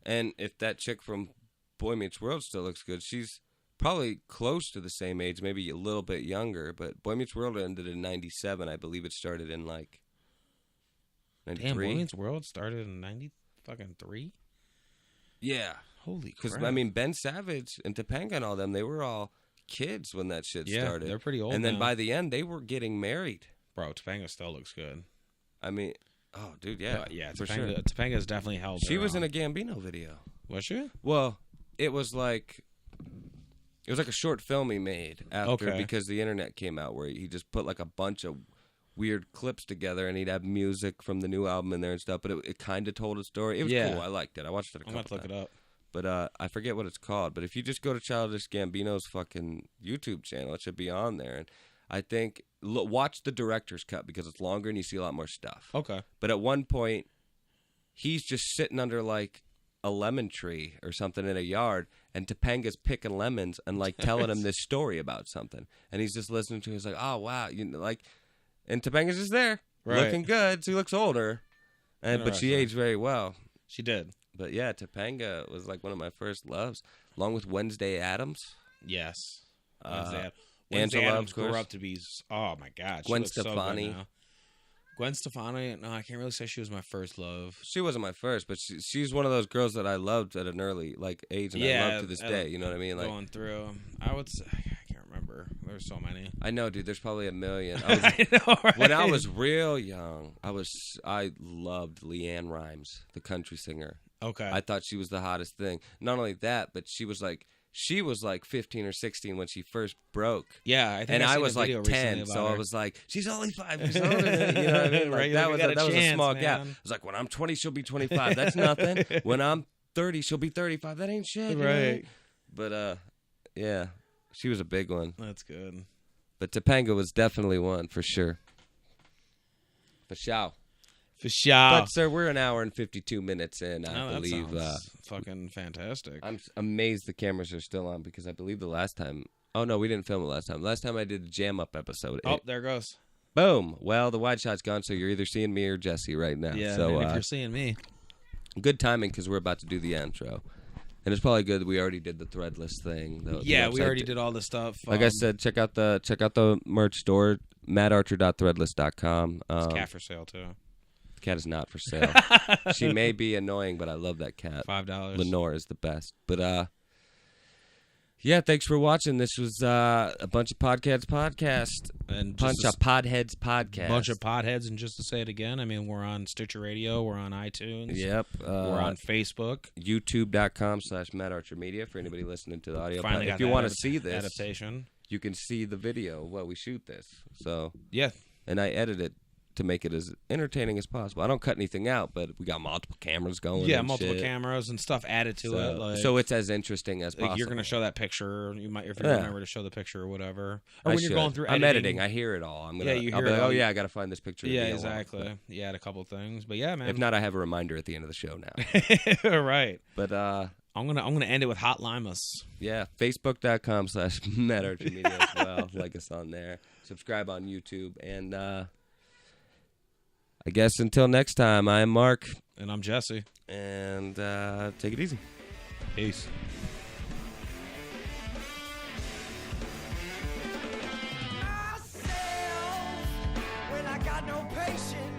And if that chick from Boy Meets World still looks good, she's probably close to the same age, maybe a little bit younger, but Boy Meets World ended in 97. I believe it started in like 93. Damn, Boy Meets World started in 93? Yeah. Holy crap. Because, I mean, Ben Savage and Topanga and all them, they were all kids when that shit started. Yeah, they're pretty old And then now. by the end, they were getting married. Bro, Topanga still looks good. I mean, oh, dude, yeah. Yeah, for Topanga, sure. Topanga's definitely held She her was own. in a Gambino video. Was she? Well, it was like a short film he made after because the internet came out where he just put like a bunch of weird clips together and he'd have music from the new album in there and stuff, but it kind of told a story. It was cool. I liked it. I watched it a couple times. I'm going to look it up. But I forget what it's called. But if you just go to Childish Gambino's fucking YouTube channel, it should be on there. And I think watch the director's cut because it's longer and you see a lot more stuff. Okay. But at one point, he's just sitting under like a lemon tree or something in a yard, and Topanga's picking lemons and like telling him this story about something, and he's just listening to it. He's like, oh wow, and Topanga's just there looking good. She looks older, but she aged very well. She did. But yeah, Topanga was like one of my first loves, along with Wednesday Addams. Yes. Wednesday Angela, Addams grew up to be, oh my God. Gwen Stefani. So Gwen Stefani, no, I can't really say she was my first love. She wasn't my first, but she's one of those girls that I loved at an early age, and I love to this day. You know what I mean? Like going through, I would say, I can't remember. There's so many. I know, dude. There's probably a million. I know, right? When I was real young, I loved Leanne Rimes, the country singer. Okay. I thought she was the hottest thing. Not only that, but she was like 15 or 16 when she first broke. Yeah, I think and I was like 10, so her. I was like, she's only 5 years older than me. You know what I mean? Like, right, that was a small gap. Man. I was like, when I'm 20, she'll be 25. That's nothing. When I'm 30, she'll be 35. That ain't shit. Right. You know what I mean? But yeah, she was a big one. That's good. But Topanga was definitely one for sure. For sure. For sure. But sir, we're an hour and 52 minutes in. I believe. That sounds fucking fantastic. I'm amazed the cameras are still on because I believe the last time. Oh no, we didn't film it last time. Last time I did the Jam Up episode. Oh, there it goes. Boom. Well, the wide shot's gone, so you're either seeing me or Jesse right now. Yeah. So if you're seeing me, good timing because we're about to do the intro, and it's probably good that we already did the threadless thing. Yeah, we already did all this stuff. Like I said, check out the merch store, mattarcher.threadless.com. It's cat for sale too. The cat is not for sale. She may be annoying, but I love that cat. $5. Lenore is the best. But yeah, thanks for watching. This was a Buncha Podheads podcast and Buncha Podheads podcast. Buncha Podheads, and just to say it again, I mean, we're on Stitcher Radio, we're on iTunes. Yep, we're on Facebook. YouTube.com/MattArcherMedia for anybody listening to the audio. Finally, if you want to see this adaptation, you can see the video while we shoot this. So yeah, and I edit it to make it as entertaining as possible. I don't cut anything out, but we got multiple cameras going. Yeah, multiple cameras and stuff added to it. So it's as interesting as possible. You're going to show that picture. You might, if you remember to show the picture or whatever. Or when you're going through editing. I'm editing. I hear it all. I'll be like, oh yeah, I got to find this picture. Yeah, exactly. You add a couple things, but yeah, man. If not, I have a reminder at the end of the show now. Right. But I'm gonna end it with Hot Limas. Yeah, Facebook.com/MattArcherMedia as well. Like us on there. Subscribe on YouTube. And I guess until next time, I am Mark. And I'm Jesse. And take it easy. Peace. Myself, when I got no patience.